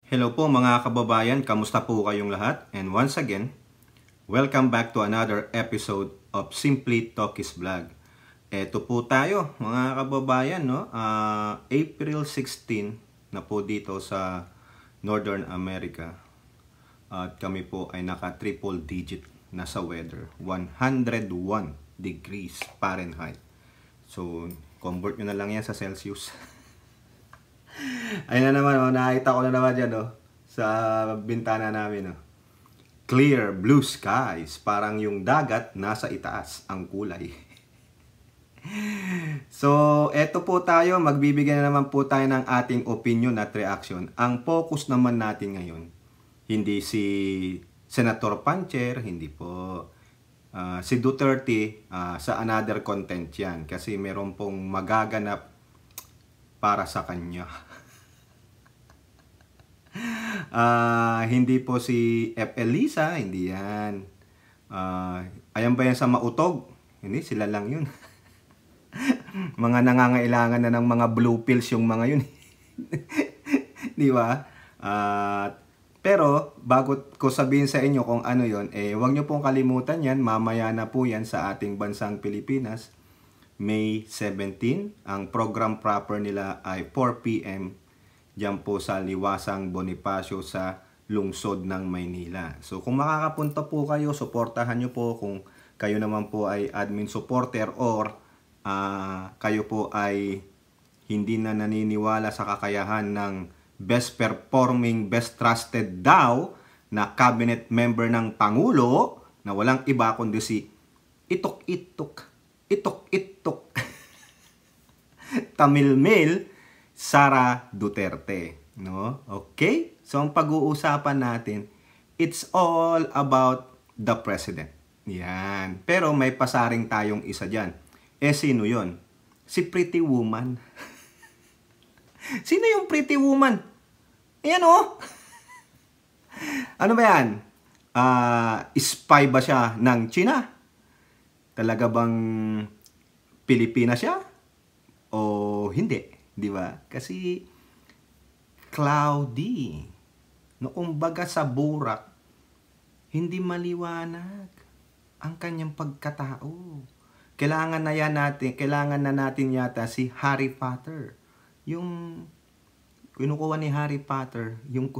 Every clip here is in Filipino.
Hello po mga kababayan, kamusta po kayong lahat? And once again, welcome back to another episode of Simply Talkies Vlog. Eto po tayo mga kababayan, no? April 16 na po dito sa Northern America. At kami po ay naka triple digit na sa weather, 101 degrees Fahrenheit. So, convert nyo na lang yan sa Celsius. Ayun na naman, nakita ko na naman dyan, sa bintana namin. Clear blue skies, parang yung dagat nasa itaas ang kulay. So, eto po tayo, magbibigay na naman po tayo ng ating opinion at reaction. Ang focus naman natin ngayon, hindi si Senator Pancher, hindi po si Duterte, sa another content yan. Kasi meron pong magaganap para sa kanya. Hindi po si F. Elisa, hindi yan. Ayan ba yan sa Mautog? Hindi, sila lang yun. Mga nangangailangan na ng mga blue pills yung mga yun. Di ba? Pero, bago ko sabihin sa inyo kung ano yun, huwag nyo pong kalimutan yan. Mamaya na po yan sa ating bansang Pilipinas. May 17. Ang program proper nila ay 4 p.m. Diyan po sa Liwasang Bonifacio sa lungsod ng Maynila. So kung makakapunta po kayo, suportahan nyo po kung kayo naman po ay admin supporter or kayo po ay hindi na naniniwala sa kakayahan ng best performing, best trusted daw na cabinet member ng Pangulo na walang iba kundi si Itok-Itok Tamilmil Sara Duterte, no? Okay? So ang pag-uusapan natin, it's all about the president. Yan. Pero may pasaring tayong isa diyan. Sino 'yon? Si Pretty Woman. Sino yung Pretty Woman? Ayan Ano ba yan? Spy ba siya ng China? Talaga bang Pilipinas siya? O hindi? Di ba? Kasi cloudy. No, kumbaga sa burak, hindi maliwanag ang kanyang pagkatao. Kailangan na natin yata si Harry Potter. Yung kinukuha ni Harry Potter, yung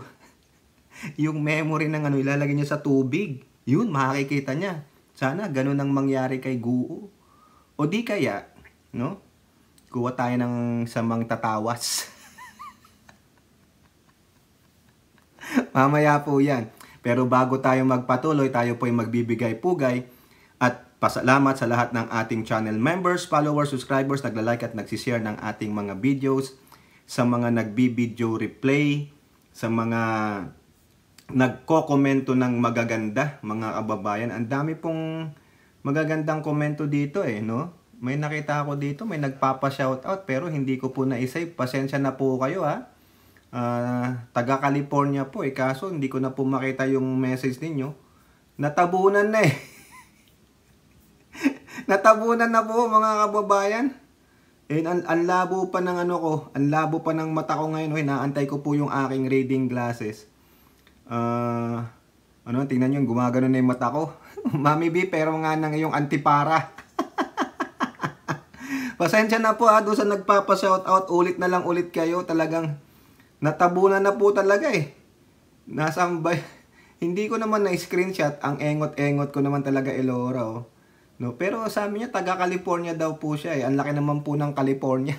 yung memory ng ilalagay niya sa tubig. Yun, makikita niya. Sana ganun ang mangyari kay Guo. O di kaya, no? Kuha tayo ng samang tatawas. Mamaya po yan. Pero bago tayo magpatuloy, tayo po ay magbibigay-pugay. At pasalamat sa lahat ng ating channel members, followers, subscribers, nagla-like at nagsishare ng ating mga videos. Sa mga nagbi-video replay. Sa mga nagko-komento ng magaganda, mga kababayan. Ang dami pong magagandang komento dito no? May nakita ako dito, may nagpapa-shoutout pero hindi ko po na-save. Pasensya na po kayo taga California po kaso hindi ko na po makita yung message ninyo. Natabunan na Natabunan na po mga kababayan. Ang labo pa ng ang labo pa ng mata ko ngayon. Inaantay ko po yung aking reading glasses. Tingnan nyo, gumagano na yung mata ko. Mami B, pero nga nang yung antipara. Pasensya na po doon sa nagpapa-shoutout. Ulit na lang ulit kayo. Talagang natabunan na po talaga Nasambay. Hindi ko naman na-screenshot. Ang engot-engot ko naman talaga Elora. No? Pero sabi niya, taga California daw po siya Ang laki naman po ng California.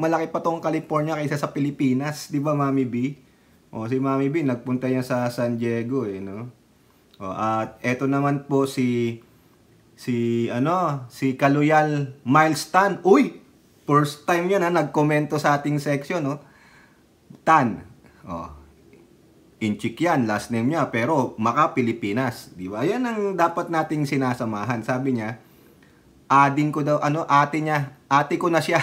Malaki pa tong California kaysa sa Pilipinas. Di ba, Mami B? Si Mami B, nagpunta niya sa San Diego no? At eto naman po si Kaluyal Miles Tan. Uy! First time yun nagkomento sa ating section Tan. Inchik yan, last name niya. Pero maka Pilipinas. Di ba? Yan ang dapat nating sinasamahan. Sabi niya, ading ko daw, ate niya. Ate ko na siya.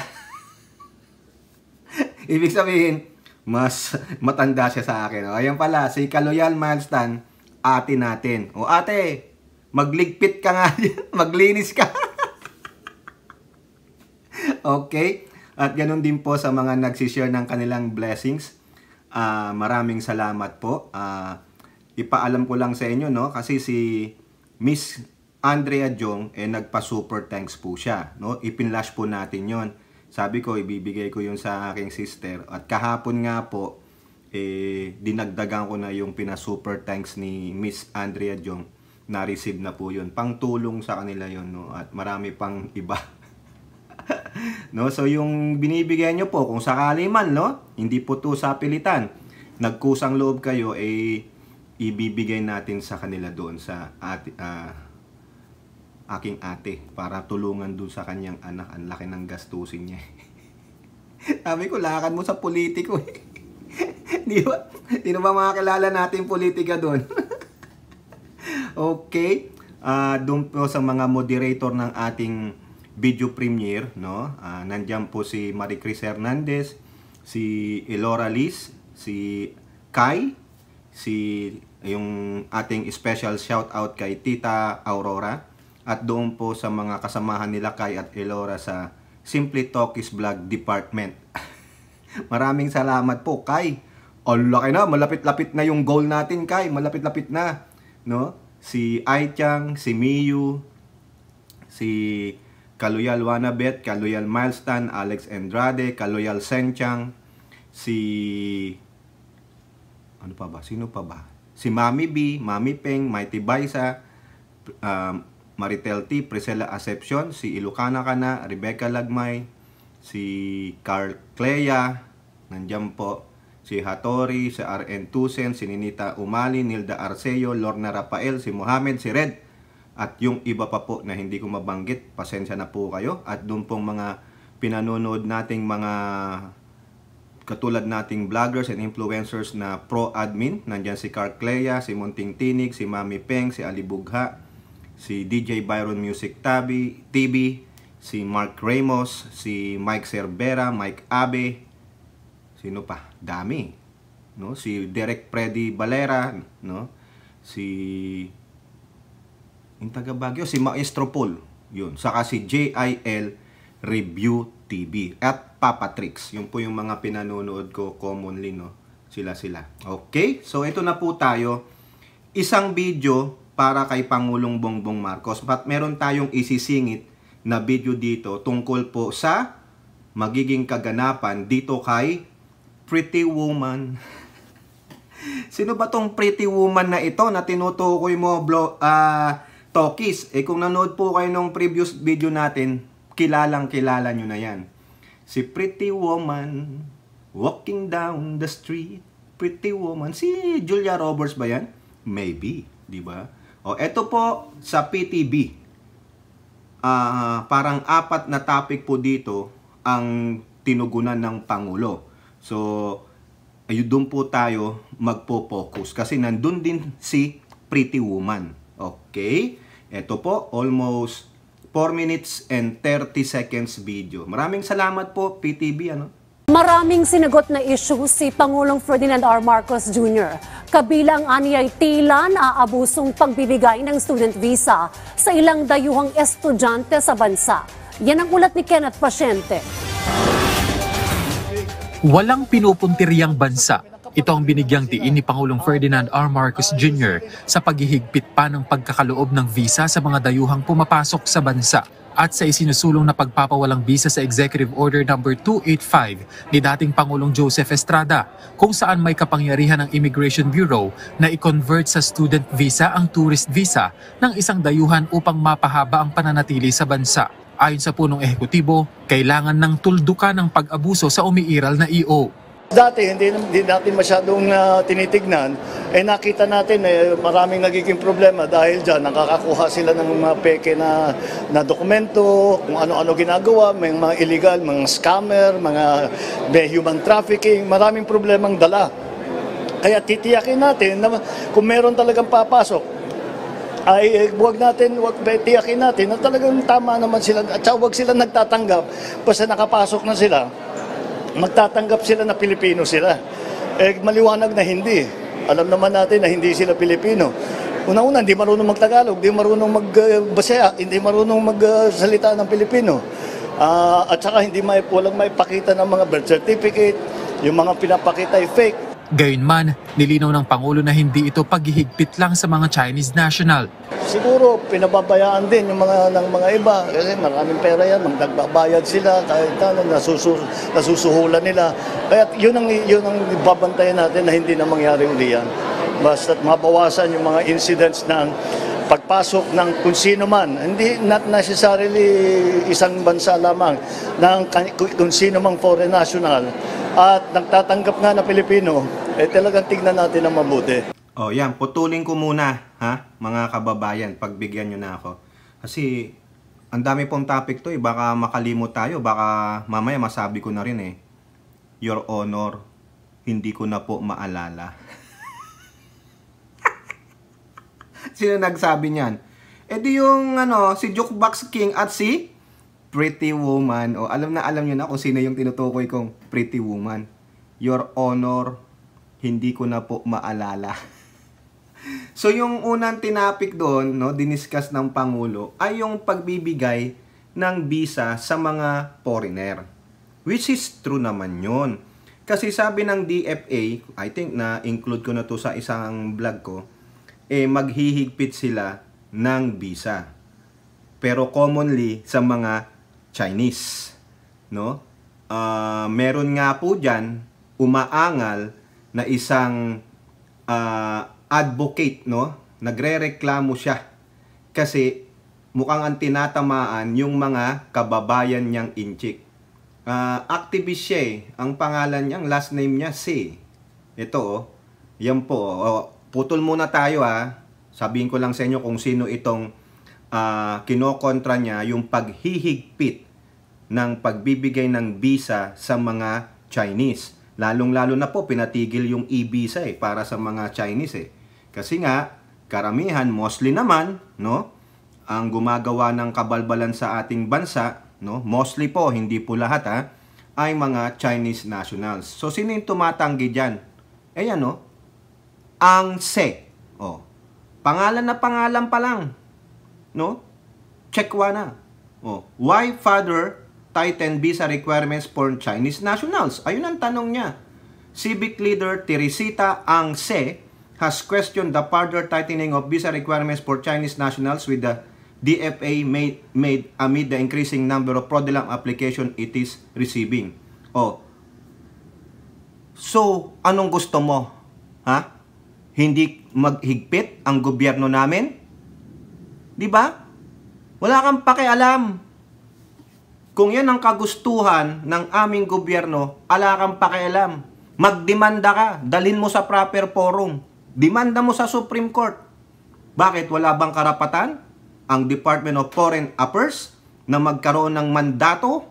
Ibig sabihin, mas matanda siya sa akin. Ayan pala, si Kaluyal Miles Tan, ate natin. Ate, magligpit ka nga. Maglinis ka. Okay? At ganun din po sa mga nagsishare ng kanilang blessings. Maraming salamat po. Ipaalam ko lang sa inyo, no, kasi si Miss Andrea Jong nagpa-super thanks po siya, no? Ipinlash po natin 'yon. Sabi ko ibibigay ko 'yun sa aking sister, at kahapon nga po dinagdagan ko na yung pina-super thanks ni Miss Andrea Jong. Na-receive na po 'yun. Pangtulong sa kanila 'yun, no? At marami pang iba. No, so yung binibigay nyo po, kung sakali man, no, hindi po to sa pilitan, nagkusang loob kayo, ibibigay natin sa kanila doon sa aking ate para tulungan doon sa kanyang anak. Ang laki ng gastusin niya. Sabi ko, lakad mo sa politiko eh. Di ba? Sino ba makakilala natin politika doon? Okay. Doon po sa mga moderator ng ating video premiere, no? Nandiyan po si Marie Chris Hernandez, si Elora Liz, si Kai, yung ating special shout out kay Tita Aurora, at doon po sa mga kasamahan nila Kai at Elora sa Simply Talkies Vlog Department. Maraming salamat po, Kai. Ang laki na, malapit-lapit na yung goal natin, Kai. Malapit-lapit na, no? Si Aichang, si Miyu, si Kaloyal Wanabet, Kaloyal Milestone, Alex Andrade, Kaloyal Senchang, si ano pa ba? Sino pa ba? Si Mami B, Mami Peng, Mighty Baisa, Maritel T, Priscilla Acepcion, si Ilocana Kana, Rebecca Lagmay, si Carl Clea, nandiyan po, si Hattori, si RN Tusen, si Ninita Umali, Nilda Arceo, Lorna Rafael, si Mohamed, si Red, at yung iba pa po na hindi ko mabanggit, pasensya na po kayo. At doon pong mga pinanonood nating mga katulad nating vloggers and influencers na pro-admin, nandyan si Carl Clea, si Munting Tinig, si Mami Peng, si Ali Bugha, si DJ Byron Music TV, si Mark Ramos, si Mike Cervera, Mike Abe, sino pa? Dami, no? Si Derek Freddy Valera, no? Si yung taga Baguio, si Maestro Paul, yun. Saka si JIL Review TV at Papa Tricks. Yun po yung mga pinanonood ko commonly, no? Sila. Okay? So ito na po tayo. Isang video para kay Pangulong Bongbong Marcos. But meron tayong isisingit na video dito tungkol po sa magiging kaganapan dito kay Pretty Woman. Sino ba tong Pretty Woman na ito na tinutukoy mo, Talkies? Kung nanood po kayo ng previous video natin, kilala nyo na yan. Si Pretty Woman, walking down the street. Pretty Woman. Si Julia Roberts ba yan? Maybe, di ba? O, eto po sa PTV. Parang 4 na topic po dito ang tinugunan ng Pangulo. So, ayun doon po tayo magpo-focus kasi nandun din si Pretty Woman. Okay? Ito po, almost 4 minutes and 30 seconds video. Maraming salamat po, PTV. Maraming sinagot na issue si Pangulong Ferdinand R. Marcos Jr. Kabilang aniyay tila na abusong pagbibigay ng student visa sa ilang dayuhang estudyante sa bansa. Yan ang ulat ni Kenneth Pasyente. Walang pinupuntiryang bansa. Ito ang binigyang diin ni Pangulong Ferdinand R. Marcos Jr. sa paghihigpit pa ng pagkakaloob ng visa sa mga dayuhang pumapasok sa bansa at sa isinusulong na pagpapawalang visa sa Executive Order No. 285 ni dating Pangulong Joseph Estrada, kung saan may kapangyarihan ng Immigration Bureau na i-convert sa student visa ang tourist visa ng isang dayuhan upang mapahaba ang pananatili sa bansa. Ayon sa punong ehekutibo, kailangan ng tuldukan ng pag-abuso sa umiiral na EO. Dati hindi natin masyadong tinitignan, nakita natin maraming nagiging problema dahil dyan nakakakuha sila ng mga peke na dokumento, kung ano-ano ginagawa, may mga illegal, mga scammer, mga human trafficking, maraming problemang dala. Kaya titiyakin natin na kung meron talagang papasok, ay tiyakin natin na talagang tama naman sila at huwag sila nagtatanggap basta nakapasok na sila. Magtatanggap sila na Pilipino sila. Maliwanag na hindi. Alam naman natin na hindi sila Pilipino. Una-una, hindi marunong magtagalog, hindi marunong magbasya, hindi marunong magsalita ng Pilipino. At saka walang maipakita ng mga birth certificate, yung mga pinapakita ay fake. Gayunman, nilinaw ng Pangulo na hindi ito paghihigpit lang sa mga Chinese national. Siguro pinababayaan din yung ng mga iba kasi maraming pera yan, nagbabayad sila kahit nasusuhulan nila. Kaya yun ang babantayan natin na hindi na mangyari uli yan. Basta't mabawasan yung mga incidents ng pagpasok ng kung sino man, hindi not necessarily isang bansa lamang, ng kung sino mang foreign national at nagtatanggap nga na Pilipino, talagang tignan natin ang mabuti. Oh, yan, putulin ko muna, ha, mga kababayan, pagbigyan nyo na ako. Kasi, ang dami pong topic to, baka makalimot tayo, baka mamaya masabi ko na rin Your Honor, hindi ko na po maalala. Sino nagsabi niyan? Di yung, si Jukebox King at si Pretty Woman. O, alam nyo na kung sino yung tinutukoy kong Pretty Woman. Your Honor, hindi ko na po maalala. So, yung unang tinapik doon, diniscuss ng Pangulo, ay yung pagbibigay ng visa sa mga foreigner. Which is true naman yun. Kasi sabi ng DFA, I think na include ko na to sa isang vlog ko, maghihigpit sila ng visa. Pero commonly sa mga Chinese, meron nga po diyan umaangal na isang advocate, nagrereklamo siya kasi mukhang ang tinatamaan yung mga kababayan niyang inchik. Activist siya ang pangalan niya, last name niya si. Ito yan po. Putol muna tayo Sabihin ko lang sa inyo kung sino itong kinokontra niya yung paghihigpit ng pagbibigay ng visa sa mga Chinese. Lalong-lalo na po pinatigil yung e-visa para sa mga Chinese Kasi nga karamihan mostly naman ang gumagawa ng kabalbalan sa ating bansa, mostly po, hindi po lahat ay mga Chinese nationals. So sino yung tumatanggi diyan? Ayan ang Se. Pangalan na pangalan pa lang. Checkwa na. Why father tighten visa requirements for Chinese nationals? Ayun ang tanong niya. Civic leader Teresita Ang Se has questioned the further tightening of visa requirements for Chinese nationals with the DFA made amid the increasing number of fraudulent application it is receiving. So, anong gusto mo? Hindi maghigpit ang gobyerno namin? Di ba? Wala kang pakialam. Kung yan ang kagustuhan ng aming gobyerno, wala kang pakialam. Magdemanda ka, dalhin mo sa proper forum. Demanda mo sa Supreme Court. Bakit? Wala bang karapatan ang Department of Foreign Affairs na magkaroon ng mandato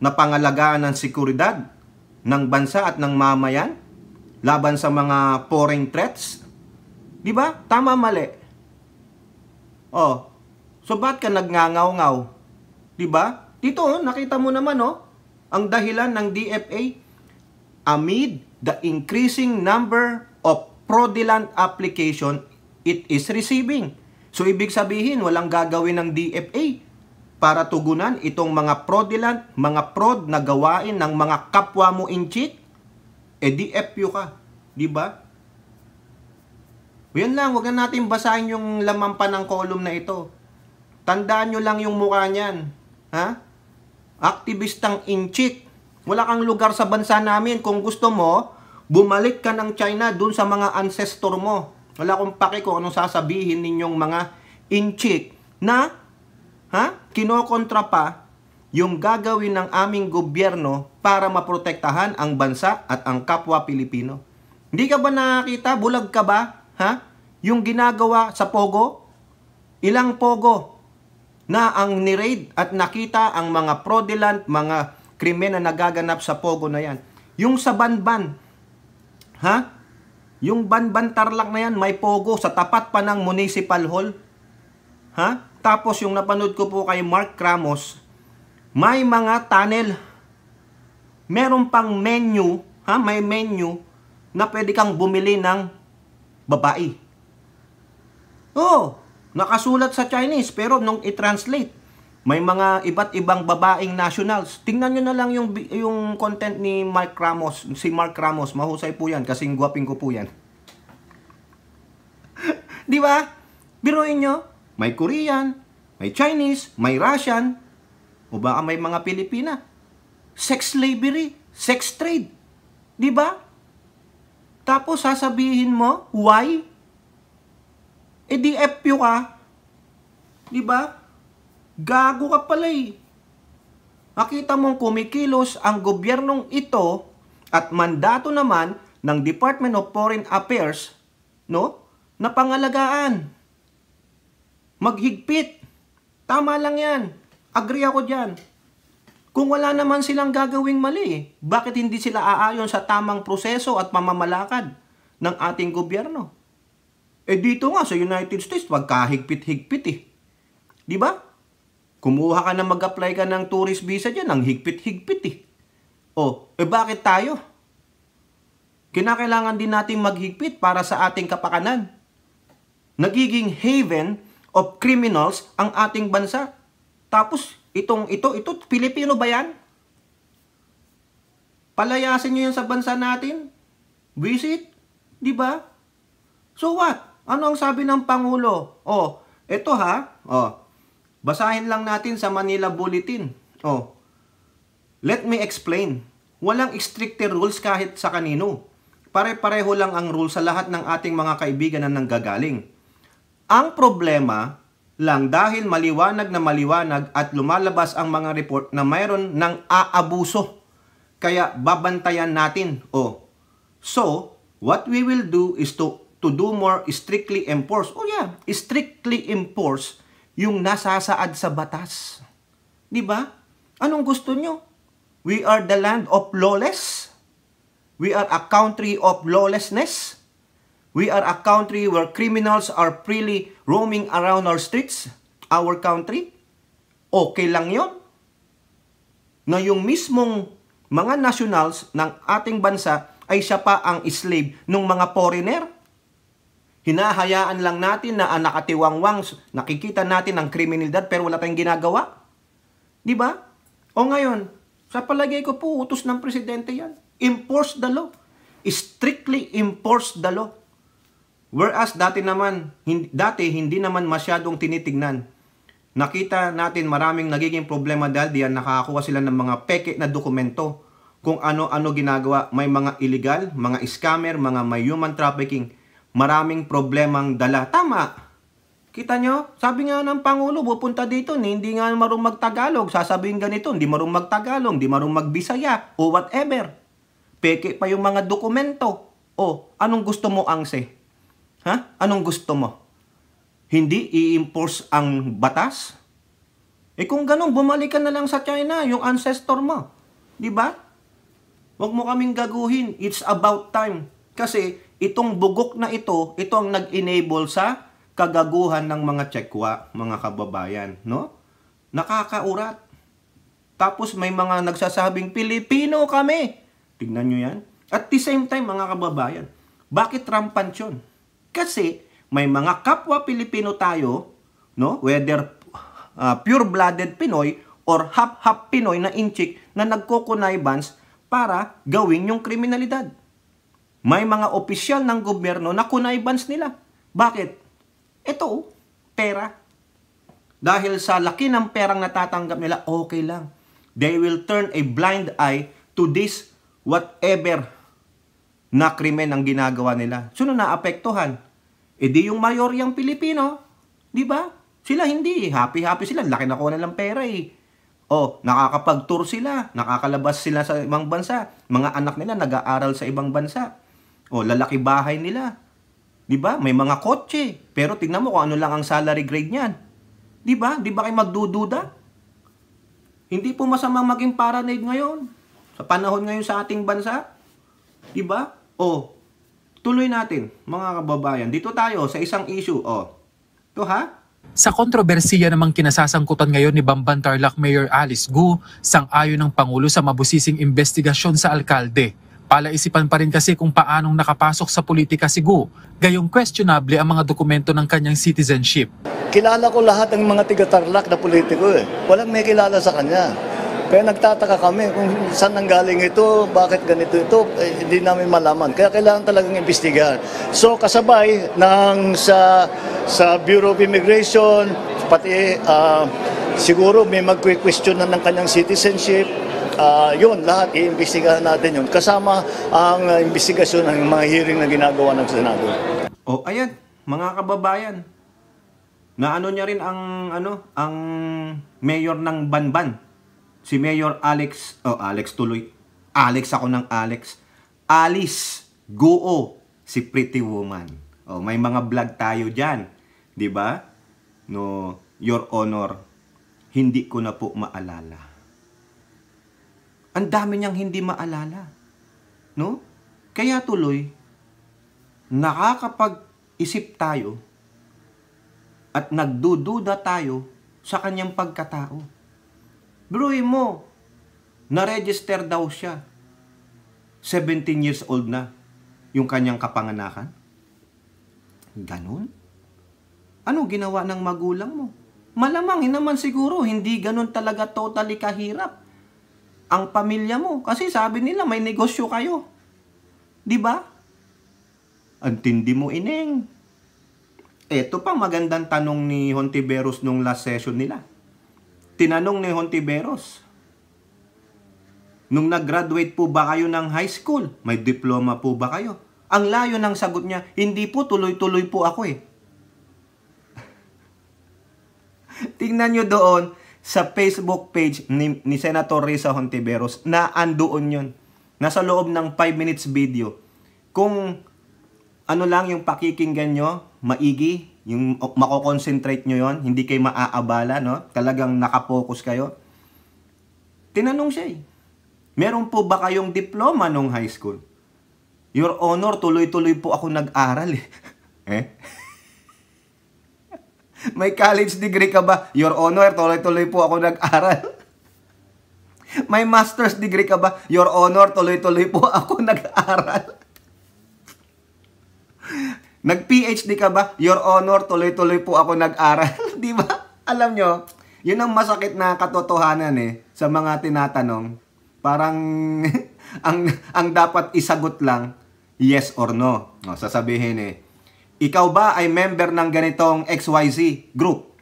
na pangalagaan ng seguridad ng bansa at ng mamayan laban sa mga foreign threats? Di ba? Tama, mali. So ba't ka nagngangaw-ngaw? Di ba? Dito, nakita mo naman, ang dahilan ng DFA, amid the increasing number of fraudulent application it is receiving. So, ibig sabihin, walang gagawin ng DFA para tugunan itong mga fraudulent, mga fraud na gawain ng mga kapwa mo inchik. DFU ka. Di ba? Yan lang, huwag na natin basahin yung laman pa ng column na ito. Tandaan nyo lang yung mukha niyan. Aktivistang inchik. Wala kang lugar sa bansa namin. Kung gusto mo, bumalik ka ng China dun sa mga ancestor mo. Wala akong pake kung anong sasabihin ninyong mga inchik na kinokontra pa yung gagawin ng aming gobyerno para maprotektahan ang bansa at ang kapwa Pilipino. Hindi ka ba nakakita? Bulag ka ba? Yung ginagawa sa Pogo? Ilang Pogo na ang ni-raid at nakita ang mga fraudulent, mga krimen na nagaganap sa Pogo na yan. Yung sa Banban, yung Banban Tarlac na yan, may Pogo sa tapat pa ng Municipal Hall. Tapos yung napanood ko po kay Mark Ramos, may mga tunnel. Meron pang menu, may menu na pwede kang bumili ng babae. Nakasulat sa Chinese, pero nung i-translate, May mga iba't ibang babaeng nationals. Tingnan nyo na lang yung content ni Mark Ramos. Si Mark Ramos, mahusay po yan, kasing gwaping ko po yan. Di ba? Biruin nyo, may Korean, may Chinese, may Russian, o baka may mga Pilipina. Sex slavery, sex trade. Di ba? Tapos sasabihin mo, why? E di FU ka. Di ba? Gago ka pala eh. Makita mong kumikilos ang gobyernong ito at mandato naman ng Department of Foreign Affairs, no, na pangalagaan. Maghigpit. Tama lang yan. Agree ako dyan. Kung wala naman silang gagawing mali, bakit hindi sila aayon sa tamang proseso at pamamalakad ng ating gobyerno? Eh dito nga sa United States, wagkahigpit-higpit eh. Di ba? Kumuha ka na mag-apply ka ng tourist visa dyan, ang higpit-higpit eh. Oh, eh bakit tayo? Kinakailangan din natin maghigpit para sa ating kapakanan. Nagiging haven of criminals ang ating bansa. Tapos, ito, Pilipino ba yan? Palayasin nyo yan sa bansa natin? Visit? Di ba? So what? Ano ang sabi ng Pangulo? Oh, ito ha. Oh, basahin lang natin sa Manila Bulletin. Oh, let me explain. Walang stricter rules kahit sa kanino. Pare-pareho lang ang rules sa lahat ng ating mga kaibigan na nanggagaling. Ang problema lang dahil maliwanag na maliwanag at lumalabas ang mga report na mayroon ng aabuso. Kaya babantayan natin. Oh, so, what we will do is to do more strictly enforce. Oh yeah, strictly enforce yung nasasaad sa batas. Di ba? Anong gusto nyo? We are the land of lawless. We are a country of lawlessness. We are a country where criminals are freely roaming around our streets, our country. Okay lang yon? Na yung mismong mga nationals ng ating bansa ay siya pa ang slave ng mga foreigner. Hinahayaan lang natin na nakatiwangwang, nakikita natin ang kriminalidad pero wala tayong ginagawa. Di ba? O ngayon, sa palagay ko po, utos ng presidente yan. Enforce the law. Strictly enforce the law. Whereas dati hindi naman masyadong tinitignan. Nakita natin maraming nagiging problema dahil diyan nakakakuha sila ng mga peke na dokumento. Kung ano-ano ginagawa, may mga illegal, mga scammer, mga may human trafficking. Maraming problemang dala. Tama. Kita nyo? Sabi nga ng Pangulo, pupunta dito, hindi nga marunong magtagalog. Sasabihin ganito, hindi marunong magtagalog, hindi marunong magbisaya, o whatever. Peke pa yung mga dokumento. O, anong gusto mo, Angse? Ha? Anong gusto mo? Hindi i-enforce ang batas? Eh kung ganun, bumalik ka na lang sa China, yung ancestor mo. Di ba? Huwag mo kaming gaguhin. It's about time. Kasi itong bugok na ito ang nag-enable sa kagaguhan ng mga Tsekwa, mga kababayan, no? Nakakaurat. Tapos may mga nagsasabing, Pilipino kami. Tingnan nyo yan. At the same time, mga kababayan, bakit rampant yun? Kasi may mga kapwa Pilipino tayo, no? Whether pure-blooded Pinoy or half-half Pinoy na inchik na nagko-connivance para gawin yung kriminalidad. May mga opisyal ng gobyerno na connivance nila. Bakit? Ito, pera. Dahil sa laki ng perang natatanggap nila, okay lang. They will turn a blind eye to this whatever na krimen ang ginagawa nila. Sino naapektuhan? E di yung mayoryang Pilipino. Di ba? Sila hindi. Happy-happy sila. Laki na ko nilang pera eh. O, nakakapag-tour sila. Nakakalabas sila sa ibang bansa. Mga anak nila nag-aaral sa ibang bansa. O, lalaki bahay nila. Di ba? May mga kotse. Pero tingnan mo kung ano lang ang salary grade niyan. Di ba? Di ba kayo magdududa? Hindi po masamang maging paranoid ngayon. Sa panahon ngayon sa ating bansa. Di ba? O, tuloy natin, mga kababayan. Dito tayo sa isang issue. O, ito ha? Sa kontrobersiya namang kinasasangkutan ngayon ni Bamban Tarlac Mayor Alice Gu, sang-ayon ng Pangulo sa mabusising investigasyon sa alkalde. Palaisipan pa rin kasi kung paanong nakapasok sa politika si Gu, gayong questionable ang mga dokumento ng kanyang citizenship. kilala ko lahat ng mga tiga-Tarlac na politiko eh. Walang may kilala sa kanya. Kaya nagtataka kami kung saan nanggaling ito, bakit ganito ito, hindi namin malaman. Kaya kailangan talagang imbestigahan. So kasabay sa Bureau of Immigration, pati siguro may mag-question na ng kanyang citizenship, yun, lahat iimbestigahan natin yun. Kasama ang investigasyon ng mga hearing na ginagawa ng Senado. O ayan, mga kababayan. Naano niya rin ang mayor ng Banban. Si Mayor Alex tuloy. Alex ako ng Alex. Alice Guo, si Pretty Woman. O may mga vlog tayo diyan, 'di ba? No, Your Honor, hindi ko na po maalala. Ang dami niyang hindi maalala. No? Kaya tuloy nakakapag-isip tayo at nagdududa tayo sa kanyang pagkatao. Biruin mo, na-register daw siya. 17 years old na yung kanyang kapanganakan. Ganon? Ano ginawa ng magulang mo? Malamang naman siguro, hindi ganon talaga totally kahirap ang pamilya mo. Kasi sabi nila, may negosyo kayo. Di ba? Ang tindi mo, ineng. Ito pa magandang tanong ni Hontiveros nung last session nila. Tinanong ni Hontiveros, nung nag-graduate po ba kayo ng high school? May diploma po ba kayo? Ang layo ng sagot niya, hindi po, tuloy-tuloy po ako eh. Tingnan nyo doon sa Facebook page ni Senator Risa Hontiveros na andoon yun. Nasa loob ng 5 minutes video. Kung ano lang yung pakikinggan nyo, maigi, yung mako-concentrate nyo yon, hindi kayo maaabala, no? Talagang nakapokus kayo. Tinanong siya eh, meron po ba kayong diploma nung high school? Your Honor, tuloy-tuloy po ako nag-aral eh. May college degree ka ba? Your Honor, tuloy-tuloy po ako nag-aral. May master's degree ka ba? Your Honor, tuloy-tuloy po ako nag-aral. Nag-PhD ka ba? Your Honor, tuloy-tuloy po ako nag-aral. Di ba? Alam nyo, yun ang masakit na katotohanan eh, sa mga tinatanong. Parang, ang dapat isagot lang, yes or no. O, sasabihin eh, ikaw ba ay member ng ganitong XYZ group?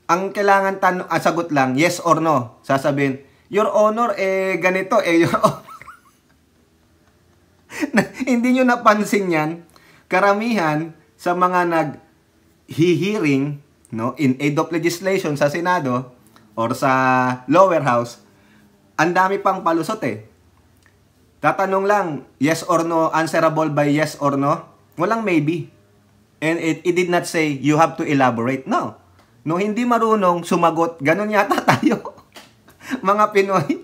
Ang kailangan sagot lang, yes or no. Sasabihin, Your Honor, ganito, Your Honor. Hindi nyo napansin yan. Karamihan sa mga nag-hearing, no, in aid of legislation sa Senado or sa lower house, ang dami pang palusot eh. Tatanong lang, yes or no, answerable by yes or no. Walang maybe. And it did not say you have to elaborate. No. No, hindi marunong sumagot. Ganon yata tayo. Mga Pinoy.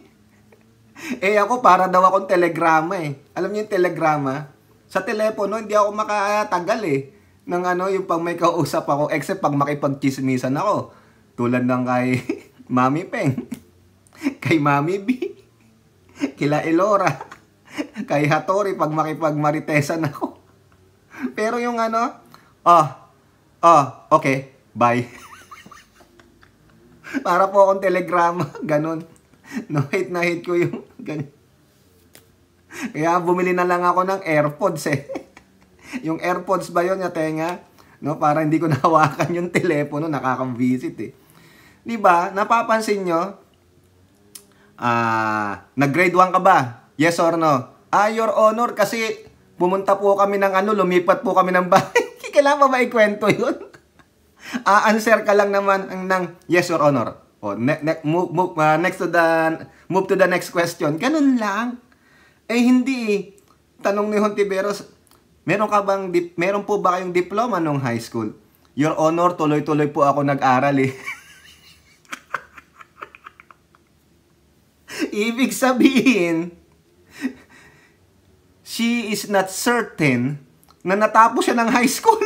Ako para daw akong telegrama eh. Alam niyo yung telegrama? Sa telepono, hindi ako makatagal eh. Nang yung pag may kausap ako, except pag makipagchismisan ako. Tulad ng kay Mami Peng, kay Mami B, kila Elora, kay Hattori, pag makipagmaritesan ako. Pero yung okay, bye. Para po akong telegrama, ganun. No, hate na hate ko yung ganun. Kaya bumili na lang ako ng AirPods eh. Yung AirPods ba yun, yung tenga? No, para hindi ko nahawakan yung telepono, nakaka-visit eh. Diba? Napapansin nyo? Nag-grade 1 ka ba? Yes or no? Your Honor, kasi pumunta po kami ng lumipat po kami ng bahay. Kailangan pa ba ikwento yun? Answer ka lang naman ng yes or honor. O, move to the next question. Ganun lang. Hindi eh. Tanong ni Hontiveros, meron po ba kayong diploma nung high school? Your Honor, tuloy-tuloy po ako nag-aral eh. Ibig sabihin, she is not certain na natapos siya ng high school.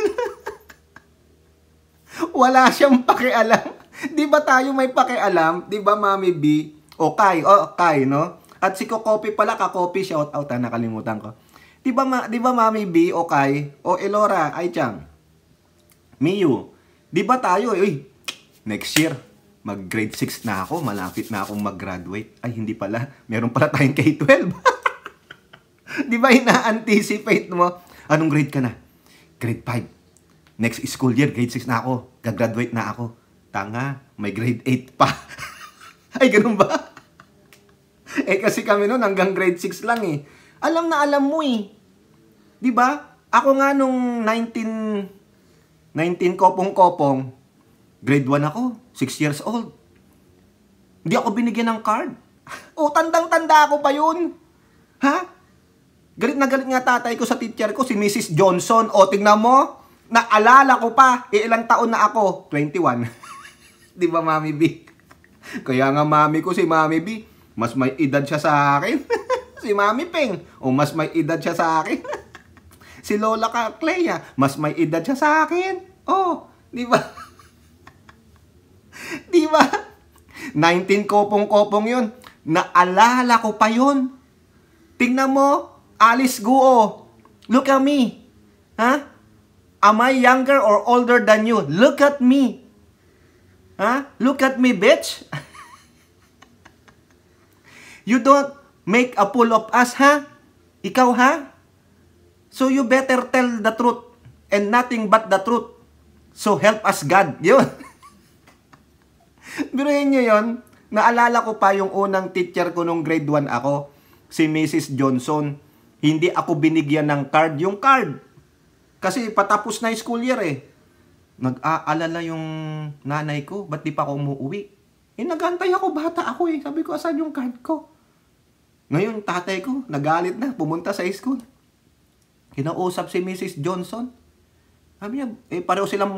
Wala siyang pakialam. Di ba tayo may pakialam? Di ba, Mami B? O Kai, no? At si Kokopi pala, Kakopi, shout out, nakalimutan ko. Di ba Mami B, o Kai, o Elora, Ai Chang, Miyu, Di ba tayo, next year, mag-grade 6 na ako, malapit na akong mag-graduate. Ay, hindi pala. Meron pala tayong K-12. Di ba ina-anticipate mo? Anong grade ka na? Grade 5. Next school year, grade 6 na ako. Gagraduate na ako. Tanga, may grade 8 pa. Ay, ganun ba? Kasi kami noon hanggang grade 6 lang eh. Alam na alam mo eh. Di ba? Ako nga nung 19 kopong-kopong, grade 1 ako, 6 years old. Hindi ako binigyan ng card. Tandang-tanda ako pa yun. Ha? Galit na galit nga tatay ko sa teacher ko, si Mrs. Johnson. Tignan mo, naalala ko pa, ilang taon na ako? 21. Di ba, Mami B? Kaya nga mami ko, si Mami B, mas may edad siya sa akin. Si Mami Peng, mas may edad siya sa akin. Si Lola Clea, mas may edad siya sa akin. Di ba? Di ba? 19 kopong-kopong yun. Naalala ko pa yun. Tingnan mo, Alice Guo. Look at me. Ha? Am I younger or older than you? Look at me. Ha? Look at me, bitch. You don't make a fool of us, ha? Ikaw, ha? So you better tell the truth and nothing but the truth. So help us God. Yun. Biruin nyo yun. Naalala ko pa yung unang teacher ko nung grade 1 ako, si Mrs. Johnson. Hindi ako binigyan ng card. Yung card. Kasi patapos na yung school year eh. Nag-aalala yung nanay ko. Ba't di pa ako umuwi? Nagantay ako. Bata ako eh. Sabi ko, asan yung card ko? Ngayon, tatay ko, nagalit na. Pumunta sa school. Kinausap si Mrs. Johnson. Sabi niya, pareho silang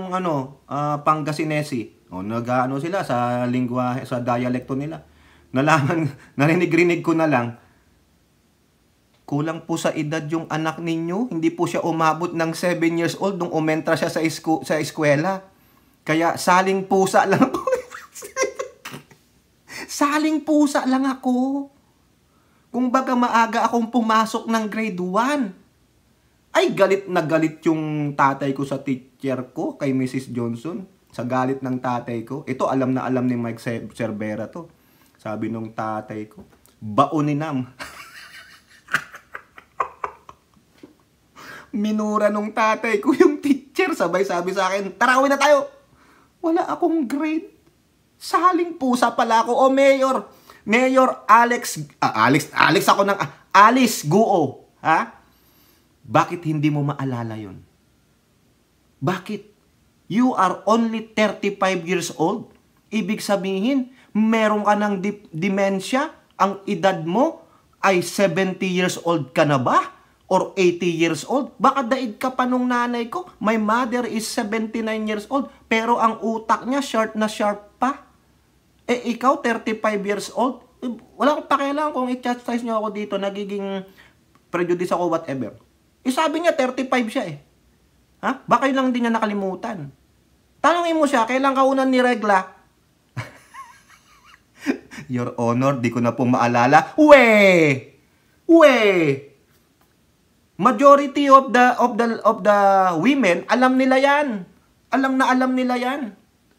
Pangasinesi. Nag-ano sila sa lingwa, sa dialekto nila. Nalaman, narinig-rinig ko na lang, kulang po sa edad yung anak ninyo. Hindi po siya umabot ng 7 years old nung umentra siya sa eskwela. Kaya saling pusa lang ako. Saling pusa lang ako. Kung baga maaga akong pumasok ng grade 1. Ay, galit na galit yung tatay ko sa teacher ko, kay Mrs. Johnson. Sa galit ng tatay ko. Ito, alam na alam ni Mike Cervera to. Sabi nung tatay ko, baoninam. Minura nung tatay ko yung teacher. Sabay sabi sa akin, tara, uwi na tayo. Wala akong grade. Saling pusa pala ako. Mayor Alice Guo. Ha? Bakit hindi mo maalala yon? Bakit? You are only 35 years old. Ibig sabihin, meron ka ng dementia. Ang edad mo ay 70 years old ka na ba? Or 80 years old? Baka daig ka pa nung nanay ko. My mother is 79 years old. Pero ang utak niya, sharp na sharp pa. Ikaw, 35 years old. Wala akong pakialam kung i-chastise niyo ako dito. Nagiging prejudice ako, whatever. Sabi niya, 35 siya eh. Ha? Baka yun lang din niya nakalimutan. Tanungin mo siya, kailan ka unang niregla? Your Honor, di ko na po maalala. Majority of the women, alam nila yan. Alam nila yan.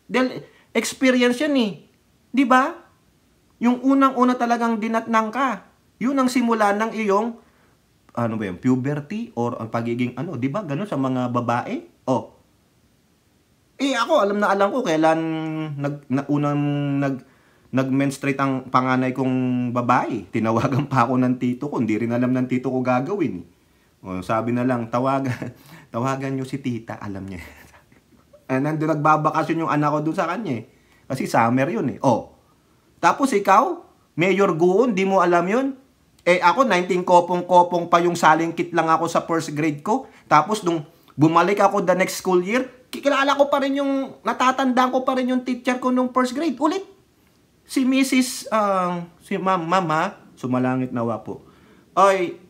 Dahil experience yan eh. Di ba? Yung unang-una talagang dinatnang ka. Yun ang simula ng iyong puberty or ang pagiging di ba? Ganun sa mga babae. Ako alam ko kailan nag-menstruate ang panganay kong babae. Tinawagan pa ako ng tito ko. Hindi rin alam ng tito ko gagawin. Sabi na lang, tawagan nyo si tita. Alam niya. Nandun nagbabakasyon yung anak ko dun sa kanya. Kasi summer yun eh. Tapos ikaw, Mayor Guon, di mo alam yun? Ako, 19 kopong-kopong pa yung salingkit lang ako sa first grade ko. Tapos nung bumalik ako the next school year, kilala ko pa rin natatandaan ko pa rin yung teacher ko nung first grade. Ulit. Si Mrs. Si Mama, sumalangit nawa po.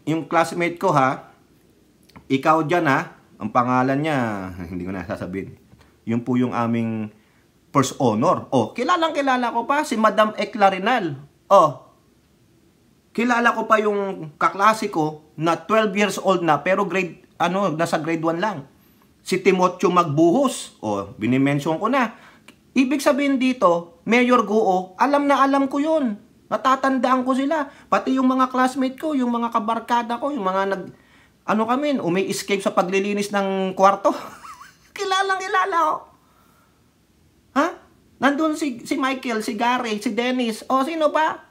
Yung classmate ko ha, ikaw dyan ha, ang pangalan niya, hindi ko na sasabihin. Yun po yung aming first honor. Kilala ko pa si Madam Eclarinal. Kilala ko pa yung kaklase ko na 12 years old na pero nasa grade 1 lang. si Timoteo Magbuhos. O, binimension ko na. Ibig sabihin dito, Mayor Guo, alam na alam ko yun. Natatandaan ko sila. Pati yung mga classmate ko, yung mga kabarkada ko, yung mga umi-escape sa paglilinis ng kwarto. Kilalang-kilala ko. Ha? Nandun si Michael, si Gary, si Dennis. O, sino pa?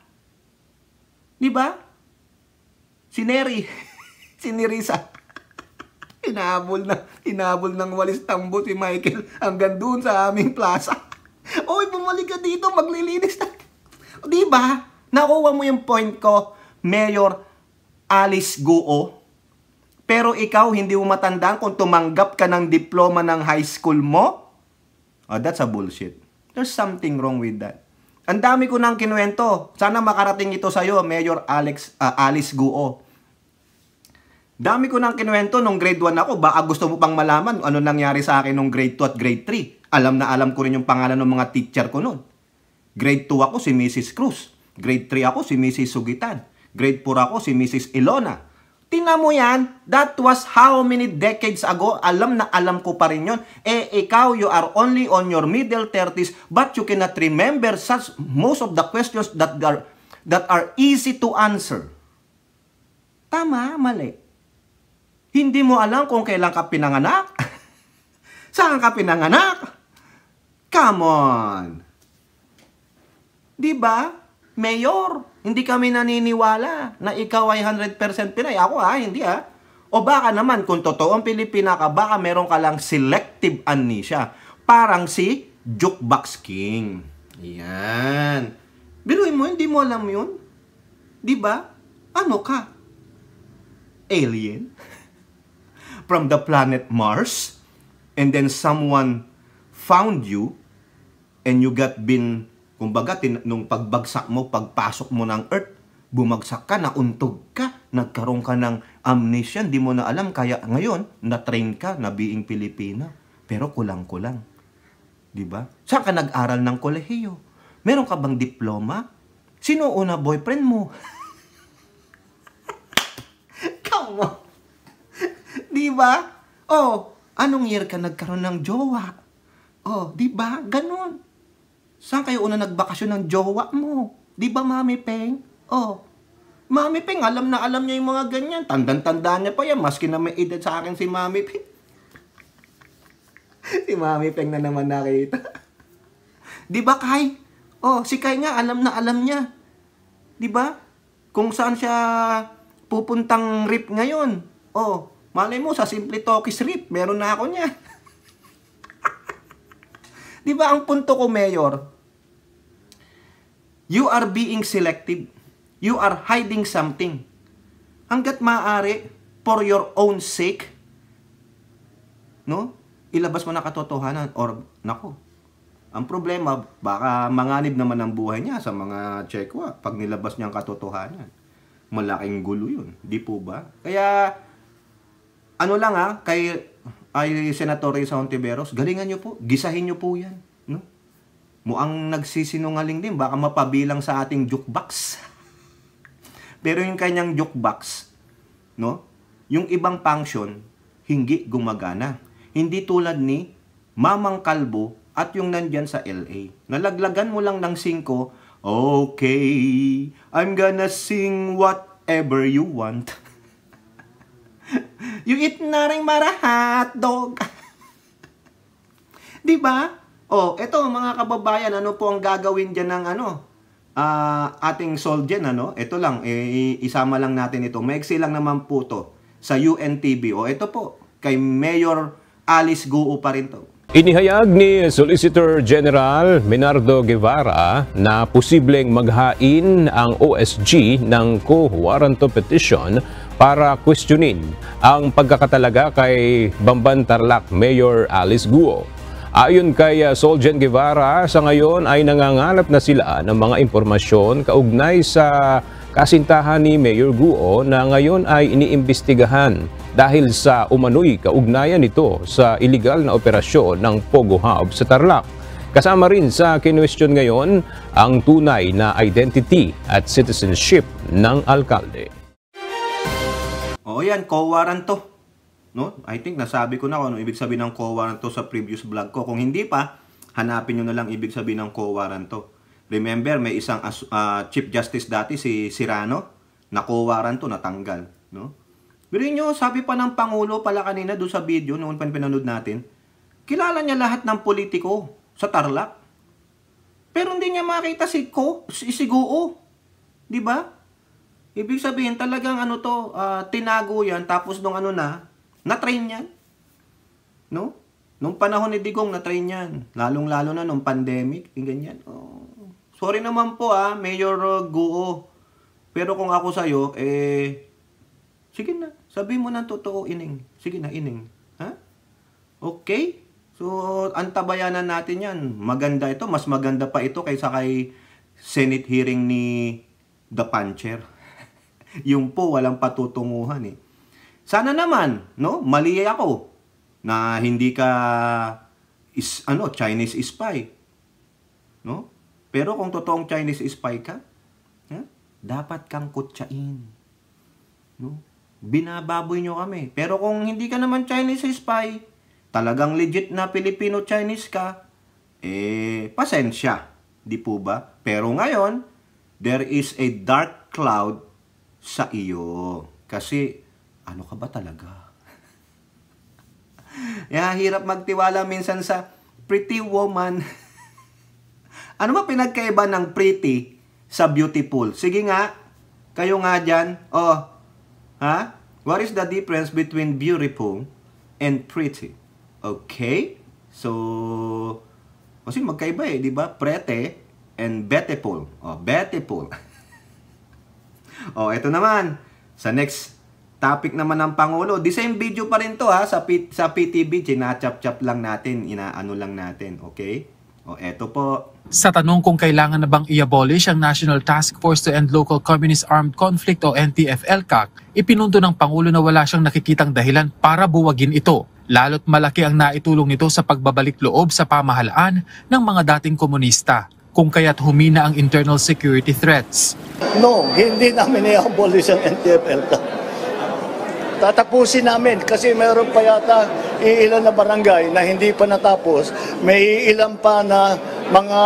Di ba? Si Neri. Si Nerissa. Hinabol ng walis tambo si Michael hanggang doon sa aming plaza. Oy, bumalik ka dito, maglilinis na. Di ba? Nakuha mo yung point ko, Mayor Alice Guo. Pero ikaw, hindi mo matandaan kung tumanggap ka ng diploma ng high school mo? Oh, that's a bullshit. There's something wrong with that. Ang dami ko nang kinuwento. Sana makarating ito sa'yo, Mayor Alice Guo. Dami ko nang kinuwento nung grade 1 ako. Baka gusto mo pang malaman ano nangyari sa akin nung grade 2 at grade 3. Alam na alam ko rin yung pangalan ng mga teacher ko noon. Grade 2 ako si Mrs. Cruz. Grade 3 ako si Mrs. Sugitan. Grade 4 ako si Mrs. Ilona. Tingnan mo yan, that was how many decades ago, alam na alam ko pa rin yun. Ikaw, you are only on your middle 30s, but you cannot remember most of the questions that are easy to answer. Tama, mali. Hindi mo alam kung kailan ka pinanganak? Saan ka pinanganak? Come on! Diba? Mayor, hindi kami naniniwala na ikaw ay 100% Pinay. Ako hindi O baka naman, kung totoong Pilipina ka, baka meron ka lang selective amnesia. Parang si Jukebox King. Yan. Biruin mo, hindi mo alam yun. Diba? Ano ka? Alien? From the planet Mars? And then someone found you and you got kumbaga, nung pagbagsak mo, pagpasok mo ng Earth, bumagsak ka, nauntog ka, nagkaroon ka ng amnesia, di mo na alam, kaya ngayon, na-train ka na being Pilipina. Pero kulang-kulang. Diba? Saan ka nag-aral ng kolehiyo? Meron ka bang diploma? Sino una boyfriend mo? Come on! Diba? Oh, anong year ka nagkaroon ng jowa? Oh, diba? Ganon. Saan kayo una nagbakasyon ng jowa mo? Di ba, Mami Peng? Oh, Mami Peng, alam na alam niya yung mga ganyan. Tandang-tanda niya pa yan, maski na may edad sa akin si Mami Peng. Si Mami Peng na naman nakita. Di ba, Kai? Oh, si Kai nga, alam na alam niya. Di ba? Kung saan siya pupuntang RIP ngayon. Oh, malay mo, sa Simple Talkies RIP, meron na ako niya. Di ba ang punto ko, Mayor? You are being selective. You are hiding something. Hanggat maaari, for your own sake, no? Ilabas mo na katotohanan or, nako, ang problema, baka manganib naman ang buhay niya sa mga Chekwa pag nilabas niya ang katotohanan. Malaking gulo yun. Di po ba? Kaya, ano lang ay Senator Risa Hontiveros, galingan nyo po, gisahin nyo po yan. No? Muang nagsisinungaling din, baka mapabilang sa ating jukebox. Pero yung kanyang jukebox, no? Yung ibang function, hindi gumagana. Hindi tulad ni Mamang Kalbo at yung nandyan sa LA. Nalaglagan mo lang ng 5, okay, I'm gonna sing whatever you want. You eat na rin hotdog. Diba? Oh, eto mga kababayan, ano po ang gagawin dyan ng ating soldier, Ito lang, isama lang natin ito. Maiksi lang naman po to sa UNTV. O, ito po, kay Mayor Alice Guo pa rin to. Inihayag ni Solicitor General Menardo Guevara na posibleng maghain ang OSG ng co-warranto petition para questionin ang pagkakatalaga kay Bamban Tarlac Mayor Alice Guo. Ayon kay Solgen Guevara, sa ngayon ay nangangalap na sila ng mga impormasyon kaugnay sa kasintahan ni Mayor Guo na ngayon ay iniimbestigahan dahil sa umano'y kaugnayan nito sa iligal na operasyon ng Pogo Hub sa Tarlac. Kasama rin sa kinwestiyon ngayon ang tunay na identity at citizenship ng alkalde. O yan, co-warranto. no? I think nasabi ko na kung ano ibig sabihin ng quo warranto sa previous vlog ko. Kung hindi pa, hanapin nyo na lang ibig sabihin ng quo warranto. Remember, may isang Chief Justice dati, si Serrano, na quo warranto, natanggal, no? Pero nyo, sabi pa ng Pangulo pala kanina doon sa video, noon pa pinanood natin, kilala niya lahat ng politiko sa Tarlac. Pero hindi niya makita si Guo. Di ba? Ibig sabihin talagang tinago yan, tapos nung na-train yan. No? Nung panahon ni Digong, na-train yan. Lalong-lalo na nung pandemic, ganyan. Oh. Sorry naman po Mayor Guo. Pero kung ako sa'yo, sige na, sabihin mo ng totoo, Ining. Sige na, Ining. Ha? Okay? So, antabayanan natin yan. Maganda ito. Mas maganda pa ito kaysa kay Senate hearing ni The Puncher. Yung po, walang patutunguhan eh. Sana naman, no? Mali ako na hindi ka Chinese spy. No? Pero kung totoong Chinese spy ka, dapat kang kutsain. No? Binababoy nyo kami. Pero kung hindi ka naman Chinese spy, talagang legit na Filipino-Chinese ka, pasensya. Di po ba? Pero ngayon, there is a dark cloud sa iyo. Kasi, ano ka ba talaga? Hirap magtiwala minsan sa pretty woman. Ano ba pinagkaiba ng pretty sa beautiful? Sige nga, kayo nga dyan. What is the difference between beautiful and pretty? Okay? So, kasi magkaiba di ba? Pretty and beautiful. Beautiful. Ito naman. Sa next topic naman ng Pangulo. The same video pa rin to sa PTV. Chinachap-chap lang natin. Inaano lang natin. Okay? Ito po. Sa tanong kung kailangan na bang i-abolish ang National Task Force to End Local Communist Armed Conflict o NTF-ELCAC, ipinundo ng Pangulo na wala siyang nakikitang dahilan para buwagin ito. Lalo't malaki ang naitulong nito sa pagbabalik loob sa pamahalaan ng mga dating komunista, kung kaya't humina ang internal security threats. No, hindi namin i-abolish ang NTF-ELCAC. Tatapusin namin kasi mayroon pa yata iilan na barangay na hindi pa natapos. May ilan pa na mga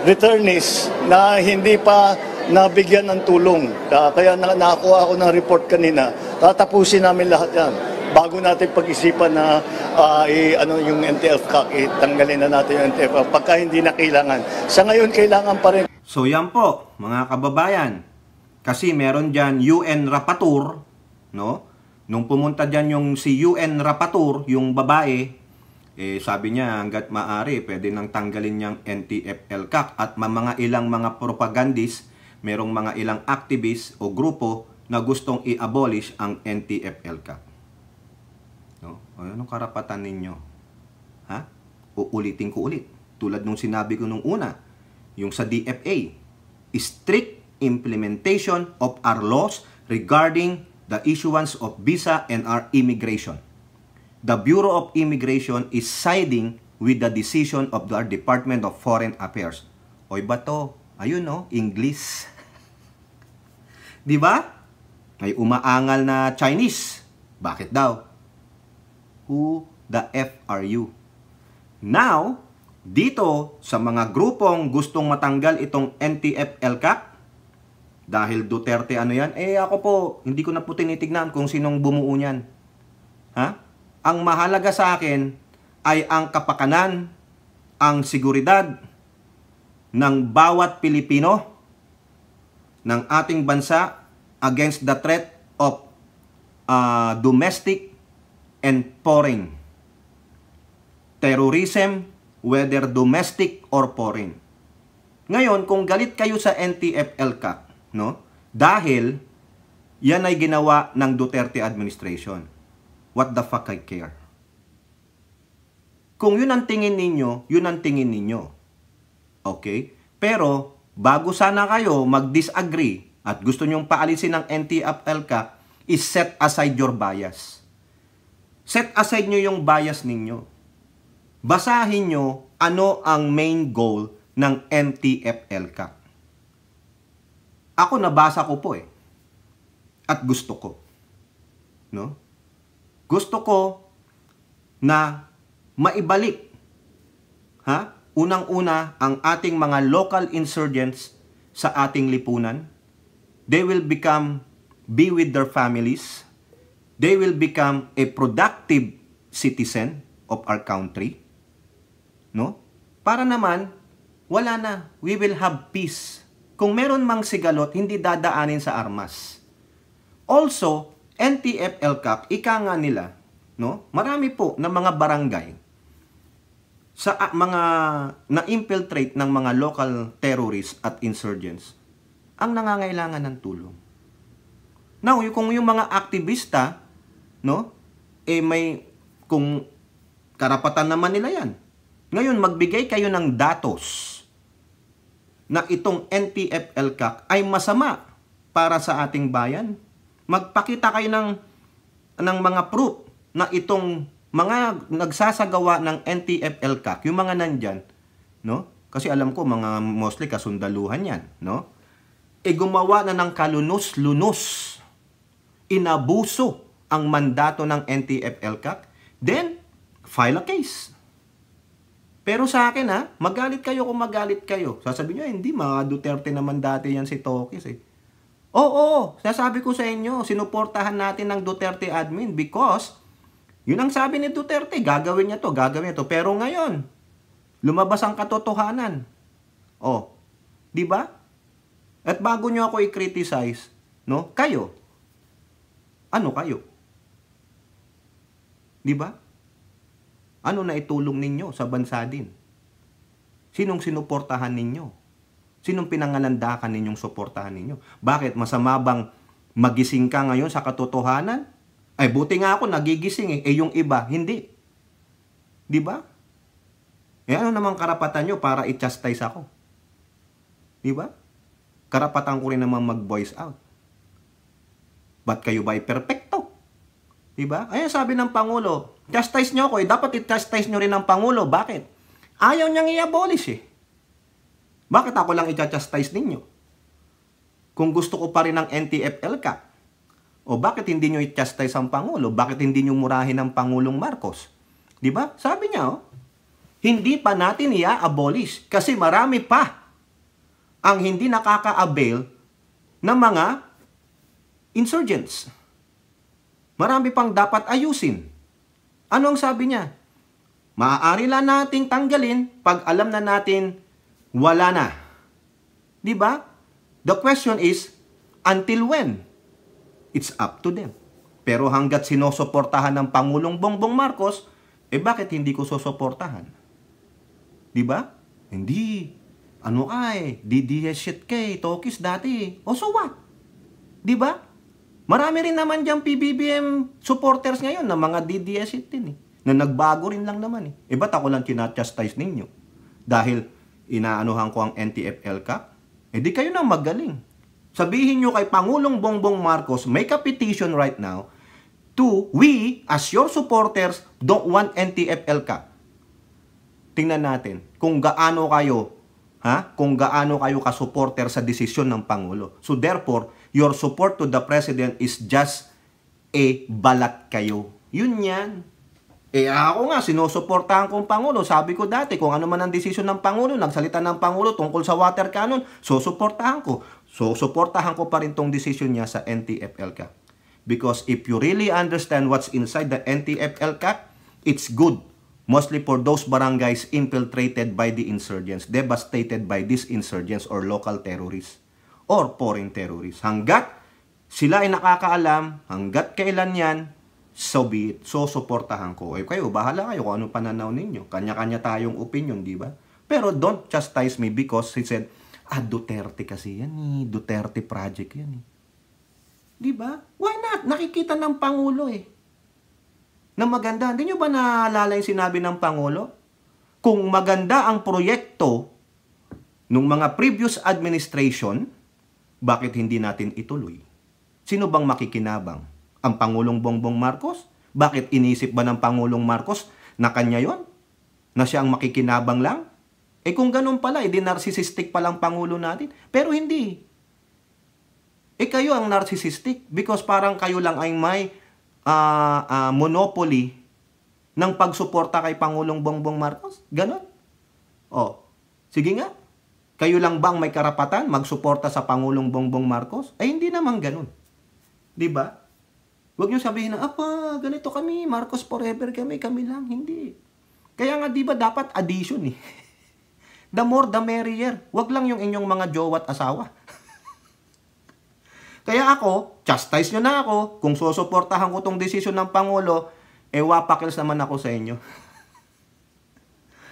returnees na hindi pa nabigyan ng tulong. Kaya nakakuha ako ng report kanina. Tatapusin namin lahat yan. Bago natin pag-isipan na yung NTF-CAC, tanggalin na natin yung NTF pagka hindi na kailangan. Sa ngayon, kailangan pa rin. So yan po, mga kababayan. Kasi meron dyan UN Rapporteur, no? Nung pumunta dyan yung si UN Rapporteur, yung babae, sabi niya hanggat maaari, pwede nang tanggalin niyang NTF-ELCAC at mga ilang mga propagandist, merong mga ilang activist o grupo na gustong i-abolish ang NTF-ELCAC. No? Anong karapatan ninyo? Uulitin ko ulit. Tulad nung sinabi ko nung una, yung sa DFA, strict implementation of our laws regarding the issuance of visa and our immigration. The Bureau of Immigration is siding with the decision of our Department of Foreign Affairs. Oy ba to? Ayun English. Di ba? May umaangal na Chinese. Bakit daw? Who the F are you? Now, dito sa mga grupong gustong matanggal itong NTF-ELCAC, dahil Duterte yan, ako po, hindi ko na po tinitignan kung sinong bumuo niyan. Ang mahalaga sa akin ay ang kapakanan, ang seguridad ng bawat Pilipino, ng ating bansa against the threat of domestic and foreign terrorism, whether domestic or foreign. Ngayon, kung galit kayo sa NTF-ELCAC, no? Dahil yan ay ginawa ng Duterte administration. What the fuck I care? Kung yun ang tingin ninyo, yun ang tingin ninyo. Okay? Pero, bago sana kayo mag-disagree at gusto nyong paalisin ng NTF-ELCAC, is set aside your bias. Set aside nyo yung bias ninyo. Basahin nyo ano ang main goal ng NTF-ELCAC. Ako nabasa ko po At gusto ko. No? gusto ko na maibalik, unang-una ang ating mga local insurgents sa ating lipunan. They will be with their families. They will become a productive citizen of our country. No? Para naman, wala na. We will have peace. Kung meron mang sigalot, hindi dadaanin sa armas. Also, NTF-ELCAC, ika nga nila, no? Marami po ng mga barangay sa mga na-infiltrate ng mga local terrorists at insurgents ang nangangailangan ng tulong. Now, kung yung mga aktivista, no? Kung karapatan naman nila yan. Ngayon, magbigay kayo ng datos na itong NTF-ELCAC ay masama para sa ating bayan. Magpakita kayo ng mga proof na itong mga nagsasagawa ng NTF-ELCAC, yung mga nandyan, no? Kasi alam ko, mga mostly kasundaluhan yan, no? Gumawa na ng kalunos-lunos, inabuso ang mandato ng NTF-ELCAC, then, file a case. Pero sa akin magalit kayo kung magalit kayo. Sasabihin nyo, hindi, mga Duterte naman dati yan si Tokis Oo, sasabi ko sa inyo, sinuportahan natin ng Duterte admin because yun ang sabi ni Duterte, gagawin niya to. Pero ngayon, lumabas ang katotohanan. Di ba? At bago nyo ako i-criticize, no? Kayo, ano kayo? Di ba? Ano na itulong ninyo sa bansa din? Sinong sinuportahan ninyo? Sinong pinangalandakan ninyong suportahan ninyo? Bakit? Masama bang magising ka ngayon sa katotohanan? Ay, buti nga ako nagigising yung iba, hindi. Di ba? Ano namang karapatan nyo para i-chastise ako? Di ba? Karapatan ko rin naman mag-voice out. Ba't kayo ba ay perfecto? Di ba? Ayan sabi ng Pangulo, chastise nyo ako dapat i-chastise nyo rin ng Pangulo. Bakit? Ayaw niyang i-abolish Bakit ako lang i-chastise ninyo? Kung gusto ko pa rin ng NTF-ELCAC, bakit hindi nyo i-chastise ang Pangulo? Bakit hindi nyo murahin ang Pangulong Marcos? Di ba? Sabi niya, hindi pa natin i-abolish kasi marami pa ang hindi nakaka-avail ng mga insurgents. Marami pang dapat ayusin. Ano ang sabi niya? Maaari lang nating tanggalin pag alam na natin wala na. Di ba? The question is, until when? It's up to them. Pero hanggat sinusuportahan ng Pangulong Bongbong Marcos, bakit hindi ko susuportahan? Di ba? Hindi. DDS shit kay Tokis dati. So what? Di ba? Marami rin naman diyang PBBM supporters ngayon na mga DDS shit din na nagbago rin lang naman ba't ako lang kinachastise ninyo? Dahil inaanuhan ko ang NTF-ELCAC? Di kayo na magaling. Sabihin nyo kay Pangulong Bongbong Marcos, make a petition right now to we, as your supporters, don't want NTF-ELCAC. Tingnan natin kung gaano kayo ka-supporter sa desisyon ng Pangulo. So therefore, your support to the President is just balat kayo. Yun yan. Ako nga, sinusuportahan kong Pangulo. Sabi ko dati, kung ano man ang desisyon ng Pangulo, nagsalita ng Pangulo tungkol sa water cannon, susuportahan ko. So, suportahan ko pa rin tong desisyon niya sa NTF-ELCAC. Because if you really understand what's inside the NTF-ELCAC, it's good. Mostly for those barangays infiltrated by the insurgents, devastated by these insurgents or local terrorists or foreign terrorists. Hanggat sila ay nakakaalam, hanggat kailan yan, so be it. So, suportahan ko. Kayo, bahala kayo kung anong pananaw ninyo. Kanya-kanya tayong opinion, di ba? Pero don't chastise me because he said, Duterte kasi yan Duterte project yan Di ba? Why not? Nakikita ng Pangulo na maganda. Hindi nyo ba naalala yung sinabi ng Pangulo? Kung maganda ang proyekto ng mga previous administration, bakit hindi natin ituloy? Sino bang makikinabang? Ang Pangulong Bongbong Marcos? Bakit inisip ba ng Pangulong Marcos na kanya yon? Na siya ang makikinabang lang? Kung ganun pala, di narcissistic palang Pangulo natin. Pero hindi. Kayo ang narcissistic because parang kayo lang ay may monopoly ng pagsuporta kay Pangulong Bongbong Marcos? Ganon? O, sige nga. Kayo lang ba ang may karapatan magsuporta sa Pangulong Bongbong Marcos? Ay, hindi naman ganon. Diba? Huwag nyo sabihin na, apa, ganito kami, Marcos forever kami lang. Hindi. Kaya nga, diba, dapat addition eh. The more, the merrier. Huwag lang yung inyong mga jowa at asawa. Kaya ako, chastise nyo na ako. Kung susuportahan ko tong desisyon ng Pangulo, wapakils naman ako sa inyo.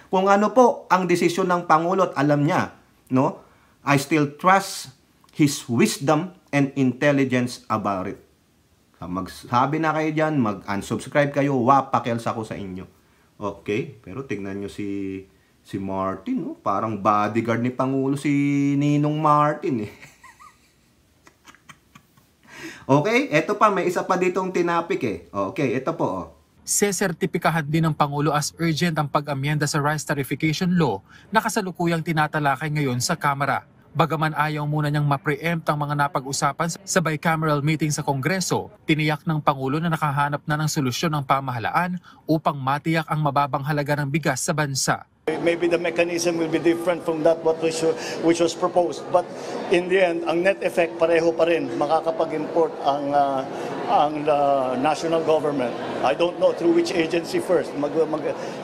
Kung ano po ang desisyon ng Pangulo at alam niya, no? I still trust his wisdom and intelligence about it. Magsabi na kayo dyan, mag-unsubscribe kayo, wapakils ako sa inyo. Okay? Pero tignan nyo si Martin, no? Parang bodyguard ni Pangulo si Ninong Martin eh. Okay? Ito pa, may isa pa ditong tinapik eh. Okay, ito po oh. Sesertipikahan din ng Pangulo as urgent ang pag-amyenda sa Rice Tarification Law na kasalukuyang tinatalakay ngayon sa Kamara. Bagaman ayaw muna niyang ma-preempt ang mga napag-usapan sa bicameral meeting sa Kongreso, tiniyak ng Pangulo na nakahanap na ng solusyon ng pamahalaan upang matiyak ang mababang halaga ng bigas sa bansa. Maybe the mechanism will be different from that which was proposed. But in the end, ang net effect pareho pa rin. Makakapag-import ang national government. I don't know through which agency first.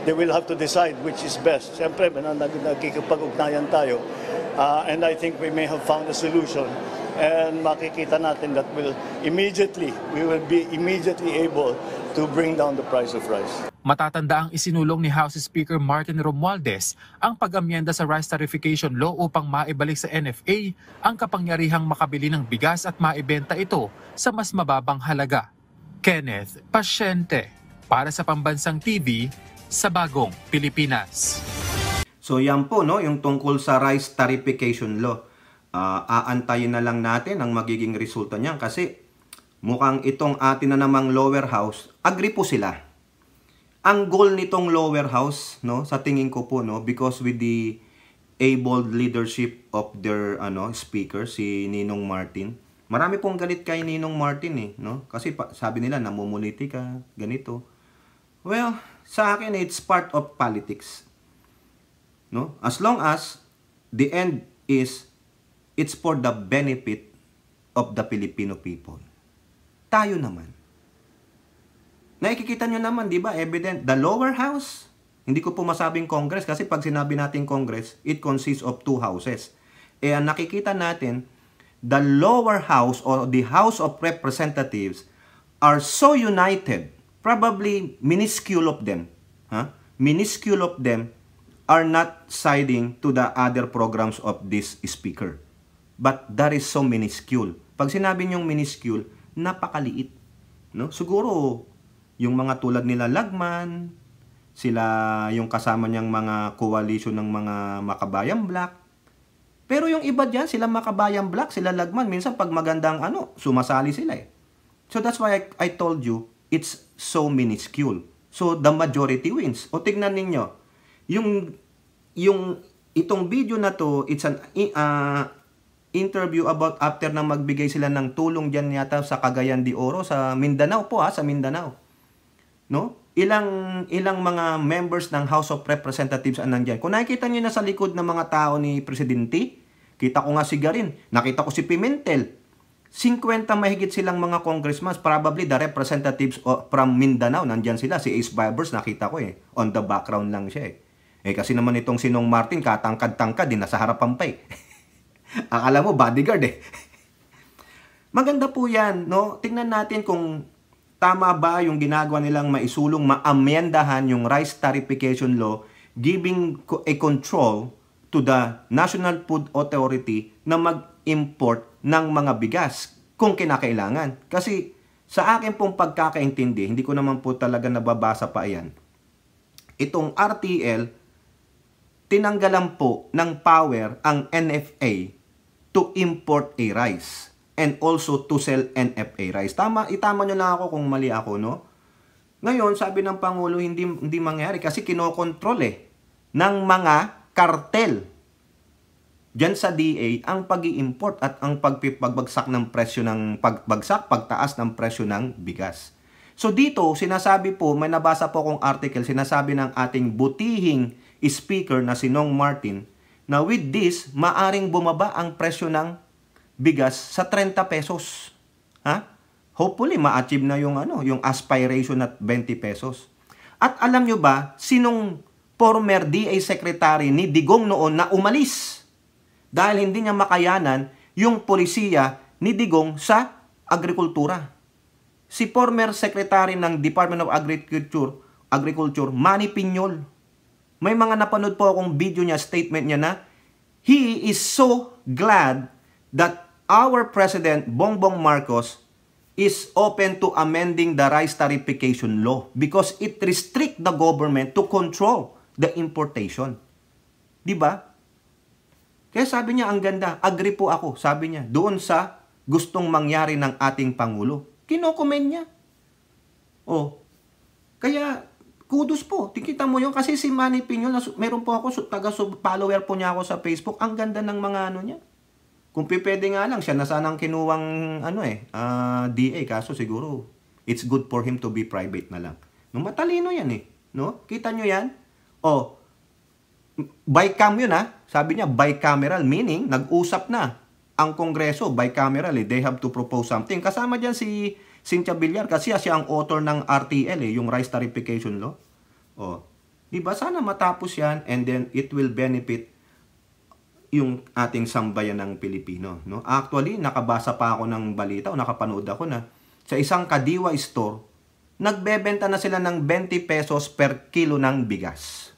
They will have to decide which is best. Siyempre, nagkikipag-ugnayan tayo. And I think we may have found a solution. And makikita natin that we will be immediately able to bring down the price of rice. Matatanda ang isinulong ni House Speaker Martin Romualdez ang pag-amyenda sa Rice Tarification Law upang maibalik sa NFA ang kapangyarihang makabili ng bigas at maibenta ito sa mas mababang halaga. Kenneth Pasyente, para sa Pambansang TV, sa Bagong Pilipinas. So yan po, no, yung tungkol sa Rice Tarification Law. Aantayin na lang natin ang magiging resulta niyan kasi mukhang itong atin na namang lower house, agree po sila. Ang goal nitong lower house, no, sa tingin ko po, no, because with the able leadership of their speaker, si Ninong Martin. Marami pong galit kay Ninong Martin eh, no? Kasi sabi nila namumuliti ka, ganito. Well, sa akin it's part of politics. No? As long as the end is it's for the benefit of the Filipino people. Tayo naman. Nakikita nyo naman, di ba, evident, the lower house, hindi ko po masabing Congress kasi pag sinabi natin Congress, it consists of two houses. Ang nakikita natin, the lower house or the House of Representatives are so united, probably minuscule of them, minuscule of them are not siding to the other programs of this speaker. But that is so minuscule. Pag sinabi nyong minuscule, napakaliit. No? Siguro, yung mga tulad nila Lagman, sila yung kasama niyang mga coalition ng mga Makabayan Black. Pero yung iba dyan, sila Makabayan Black, sila Lagman, minsan pag magandang sumasali sila eh. So that's why I told you, it's so minuscule. So the majority wins. O tignan ninyo, itong video na to, it's an interview about after na magbigay sila ng tulong dyan yata sa Cagayan de Oro, sa Mindanao po sa Mindanao. No? Ilang mga members ng House of Representatives ang nandyan. Kung nakikita niyo na sa likod ng mga tao ni Presidente, kita ko nga si Garin, nakita ko si Pimentel. 50 mahigit silang mga congressmen, probably the representatives from Mindanao, nandyan sila. Si Ace Barbers, nakita ko eh. On the background lang siya eh. Kasi naman itong Sinong Martin, katangkad-tangkad, din nasa harapan pa eh. Akala mo, bodyguard eh. Maganda po yan, no? Tingnan natin kung tama ba yung ginagawa nilang maisulong, maamyendahan yung Rice Tarification Law, giving a control to the National Food Authority na mag-import ng mga bigas kung kinakailangan. Kasi sa akin pong pagkakaintindi, hindi ko naman po talaga nababasa pa yan. Itong RTL, tinanggalan po ng power ang NFA to import a rice and also to sell NFA rice. Itama nyo lang ako kung mali ako, no? Ngayon, sabi ng Pangulo, hindi mangyari kasi kinokontrol ng mga kartel dyan sa DA ang pag-i-import at ang pagbagsak ng presyo ng pagtaas ng presyo ng bigas. So dito, sinasabi po, may nabasa po akong article, sinasabi ng ating butihing speaker na si Nong Martin, na with this, maaring bumaba ang presyo ng bigas sa 30 pesos. Ha? Hopefully, ma-achieve na yung, yung aspiration at 20 pesos. At alam nyo ba, sinong former DA Secretary ni Digong noon na umalis dahil hindi niya makayanan yung polisiya ni Digong sa agrikultura? Si former Secretary ng Department of Agriculture, Manny Piñol. May mga napanood po akong video niya, statement niya na he is so glad that our President Bongbong Marcos is open to amending the rice tariffication law because it restricts the government to control the importation. Di ba? Kaya sabi niya, ang ganda, agree po ako, sabi niya, doon sa gustong mangyari ng ating Pangulo. Kinokomment niya. Oh, kaya kudos po. Tikita mo yun kasi si Manny Piñol, meron po ako, follower po niya ako sa Facebook. Ang ganda ng mga niya. Kung pipwede nga lang, siya na sanang kinuwang DA. Kaso siguro, it's good for him to be private na lang. No, matalino yan No? Kita nyo yan? Oh, bycam yun Sabi niya, bicameral. Meaning, nag-usap na ang Kongreso, bicameral. They have to propose something. Kasama dyan si Cynthia Villar kasi siya ang author ng RTL, yung Rice Tariffication Law. Oh, diba? Sana matapos yan and then it will benefit yung ating sambayan ng Pilipino. No? Actually, nakabasa pa ako ng balita o nakapanood ako na sa isang Kadiwa store, nagbebenta na sila ng 20 pesos per kilo ng bigas.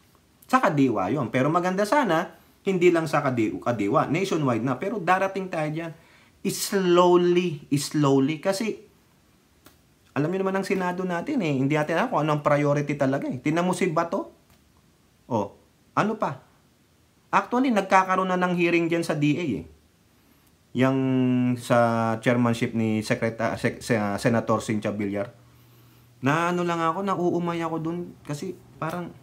Sa Kadiwa yon. Pero maganda sana, hindi lang sa Kadiwa, nationwide na. Pero darating tayo dyan, slowly. Kasi, alam niyo naman ang Senado natin hindi natin alam kung anong priority talaga Tingnan mo si Bato. Oh, ano pa? Actually, nagkakaroon na ng hearing dyan sa DA Yang sa chairmanship ni Senator Cynthia Villar. Na lang ako, nauumay ako dun kasi parang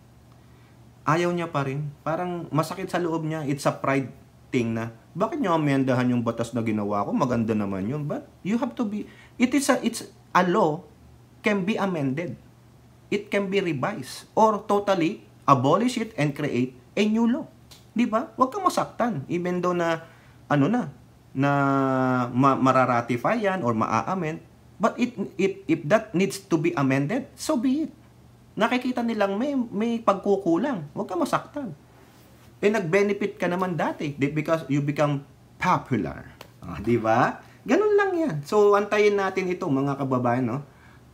ayaw niya pa rin. Parang masakit sa loob niya. It's a pride thing na, bakit niyo amendahan yung batas na ginawa ko? Maganda naman yun. But you have to be, it's a law can be amended. It can be revised. Or totally abolish it and create a new law. Di ba? Huwag kang masaktan. Even though na, mararatify yan or maa-amend. But if that needs to be amended, so be it. Nakikita nilang may pagkukulang. Huwag kang masaktan. Nag-benefit ka naman dati because you become popular. Di ba? Ganun lang yan. So, antayin natin ito, mga kababayan, no?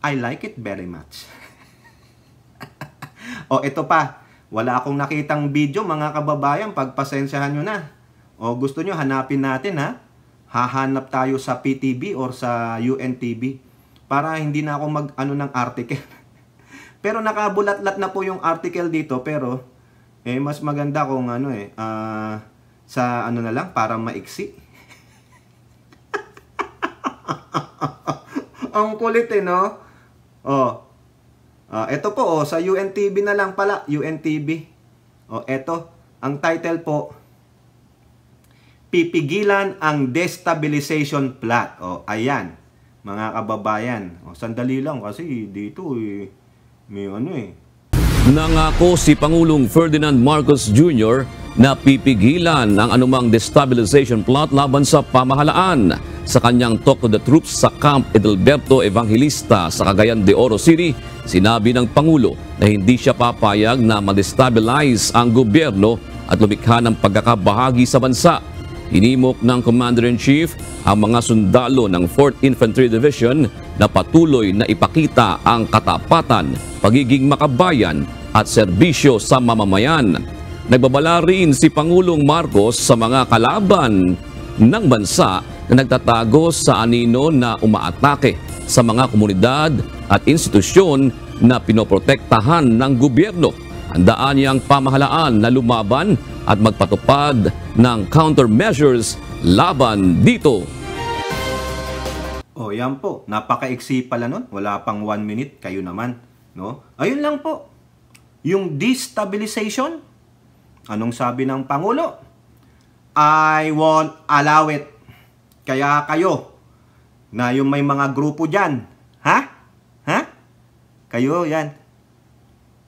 I like it very much. Ito pa. Wala akong nakitang video, mga kababayan, pagpasensyahan nyo na. Gusto nyo, hanapin natin, Hahanap tayo sa PTV or sa UNTV para hindi na ako mag-ano ng article. Pero nakabulat-lat na po yung article dito, pero mas maganda kung sa na lang, para maiksi. Ang kulit no? Ito po, sa UNTV na lang pala, UNTV. Ito, ang title po, pipigilan ang destabilization plot. Ayan, mga kababayan. Sandali lang kasi dito may Nangako si Pangulong Ferdinand Marcos Jr. na pipigilan ang anumang destabilization plot laban sa pamahalaan. Sa kanyang talk to the troops sa Camp Edelberto Evangelista sa Cagayan de Oro City, sinabi ng Pangulo na hindi siya papayag na ma-destabilize ang gobyerno at lumikha ng pagkakabahagi sa bansa. Hinimok ng Commander-in-Chief ang mga sundalo ng 4th Infantry Division na patuloy na ipakita ang katapatan, pagiging makabayan at serbisyo sa mamamayan. Nagbabala rin si Pangulong Marcos sa mga kalaban ng bansa na nagtatago sa anino na umaatake sa mga komunidad at institusyon na pinoprotektahan ng gobyerno. Handaan niyang pamahalaan na lumaban at magpatupad ng countermeasures laban dito. Yan po. Napakaiksi pala nun. Wala pang 1 minute. Kayo naman. No? Ayun lang po. Yung destabilization. Anong sabi ng Pangulo? I won't allow it. Kaya kayo, na yung may mga grupo dyan, Kayo, yan.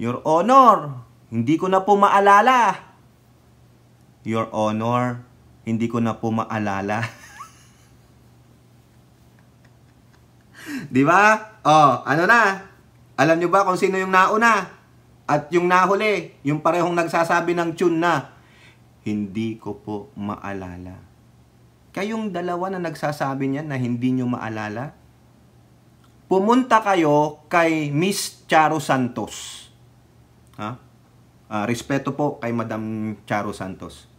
Your Honor, hindi ko na po maalala. Your Honor, hindi ko na po maalala. Di ba? Oh, ano na? Alam nyo ba kung sino yung nauna? At yung nahuli, yung parehong nagsasabi ng tune na, hindi ko po maalala. Kayong dalawa na nagsasabi niyan na hindi nyo maalala, pumunta kayo kay Miss Charo Santos. Ha? Respeto po kay Madam Charo Santos.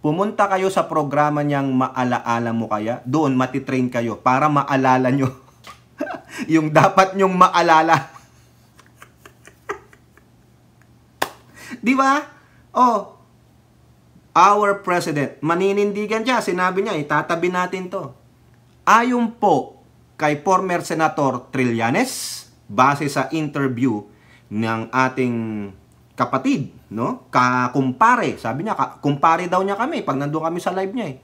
Pumunta kayo sa programa niyang Maalaala Mo Kaya. Doon matitrain kayo para maalala nyo yung dapat nyong maalala. Di ba? Oh, our president, maninindigan siya. Sinabi niya, itatabi natin to. Ayon po kay former Senator Trillanes, base sa interview ng ating kapatid, no? Kakumpare. Sabi niya, kumpare daw niya kami pag nandun kami sa live niya eh.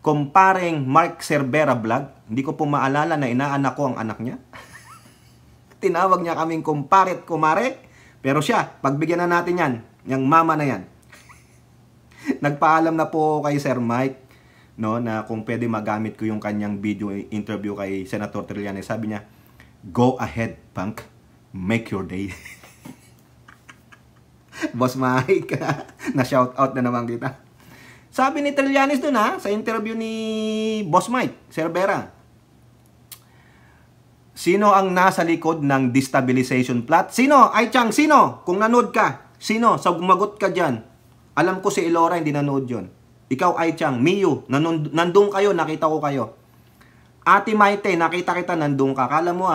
Kumparing Mark Cervera Vlog. Hindi ko po maalala na inaanak ko ang anak niya. Tinawag niya kaming kumpare at kumare. Pero siya, pagbigyan na natin yan. Yung mama na yan. Nagpaalam na po kay Sir Mike, no, na kung pwede magamit ko yung kanyang video interview kay Senator Trillanes. Sabi niya, go ahead, punk. Make your day. Boss Mike, na-shout out na naman kita. Sabi ni Trillanes dun sa interview ni Boss Mike Cervera, sino ang nasa likod ng destabilization plot? Sino? Ay Chang, sino? Kung nanood ka, sino? Sumagot ka dyan. Alam ko si Elora hindi nanood yun. Ikaw Ay Chang, Miyu, nandun kayo, nakita ko kayo. Ate Maite, nakita kita, nandun ka. Kala mo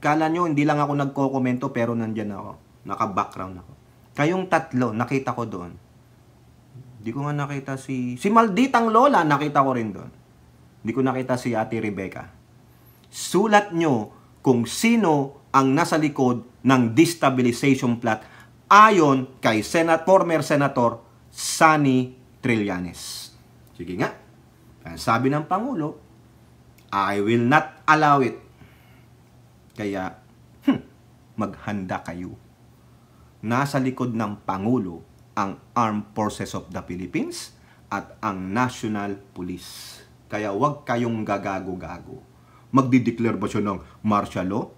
kala nyo hindi lang ako nagko-komento pero nandyan ako. Naka-background ako. Kayong tatlo, nakita ko doon. Hindi ko nga nakita si Malditang Lola, nakita ko rin doon. Hindi ko nakita si Ate Rebecca. Sulat nyo kung sino ang nasa likod ng destabilization plot ayon kay former Senator Sonny Trillanes. Sige nga. Sabi ng Pangulo, I will not allow it. Kaya, maghanda kayo. Nasa likod ng Pangulo ang Armed Forces of the Philippines at ang National Police. Kaya huwag kayong gagago-gago. Magdideclare ba siya ng martial law?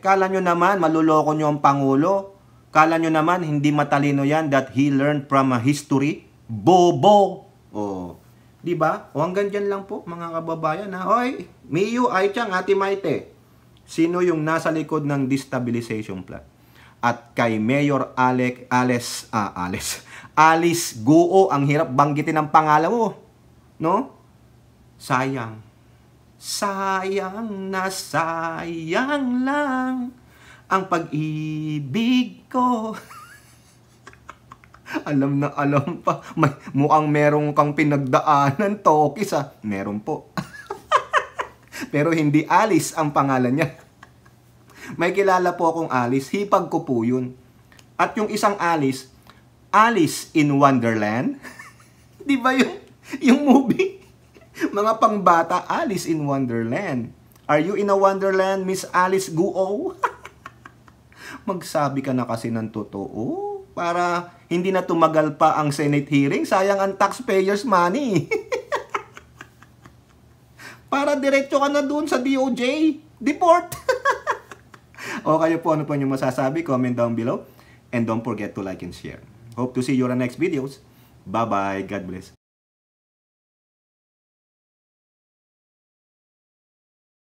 Kala nyo naman maluloko nyo ang Pangulo? Kala nyo naman hindi matalino yan that he learned from a history? Bobo! Oh, di ba? O hanggang dyan lang po mga kababayan. Hoy, Miyu, Ay Chang, Ate Maite. Sino yung nasa likod ng destabilization plot? At kay Mayor Alice Guo, ang hirap banggitin ang pangalan mo. No? Sayang. Sayang na sayang lang ang pag-ibig ko. Alam na alam pa. Mukhang merong kang pinagdaanan, Tokis Meron po. Pero hindi Alice ang pangalan niya. May kilala po akong Alice, hipag ko po yun. At yung isang Alice, Alice in Wonderland. Di ba yung movie? Mga pangbata, Alice in Wonderland. Are you in a Wonderland, Miss Alice Guo? Magsabi ka na kasi ng totoo para hindi na tumagal pa ang Senate hearing. Sayang ang taxpayers' money. Para diretso ka na dun sa DOJ. Deport. O kayo po, ano po yung masasabi? Comment down below. And don't forget to like and share. Hope to see you on the next videos. Bye-bye. God bless.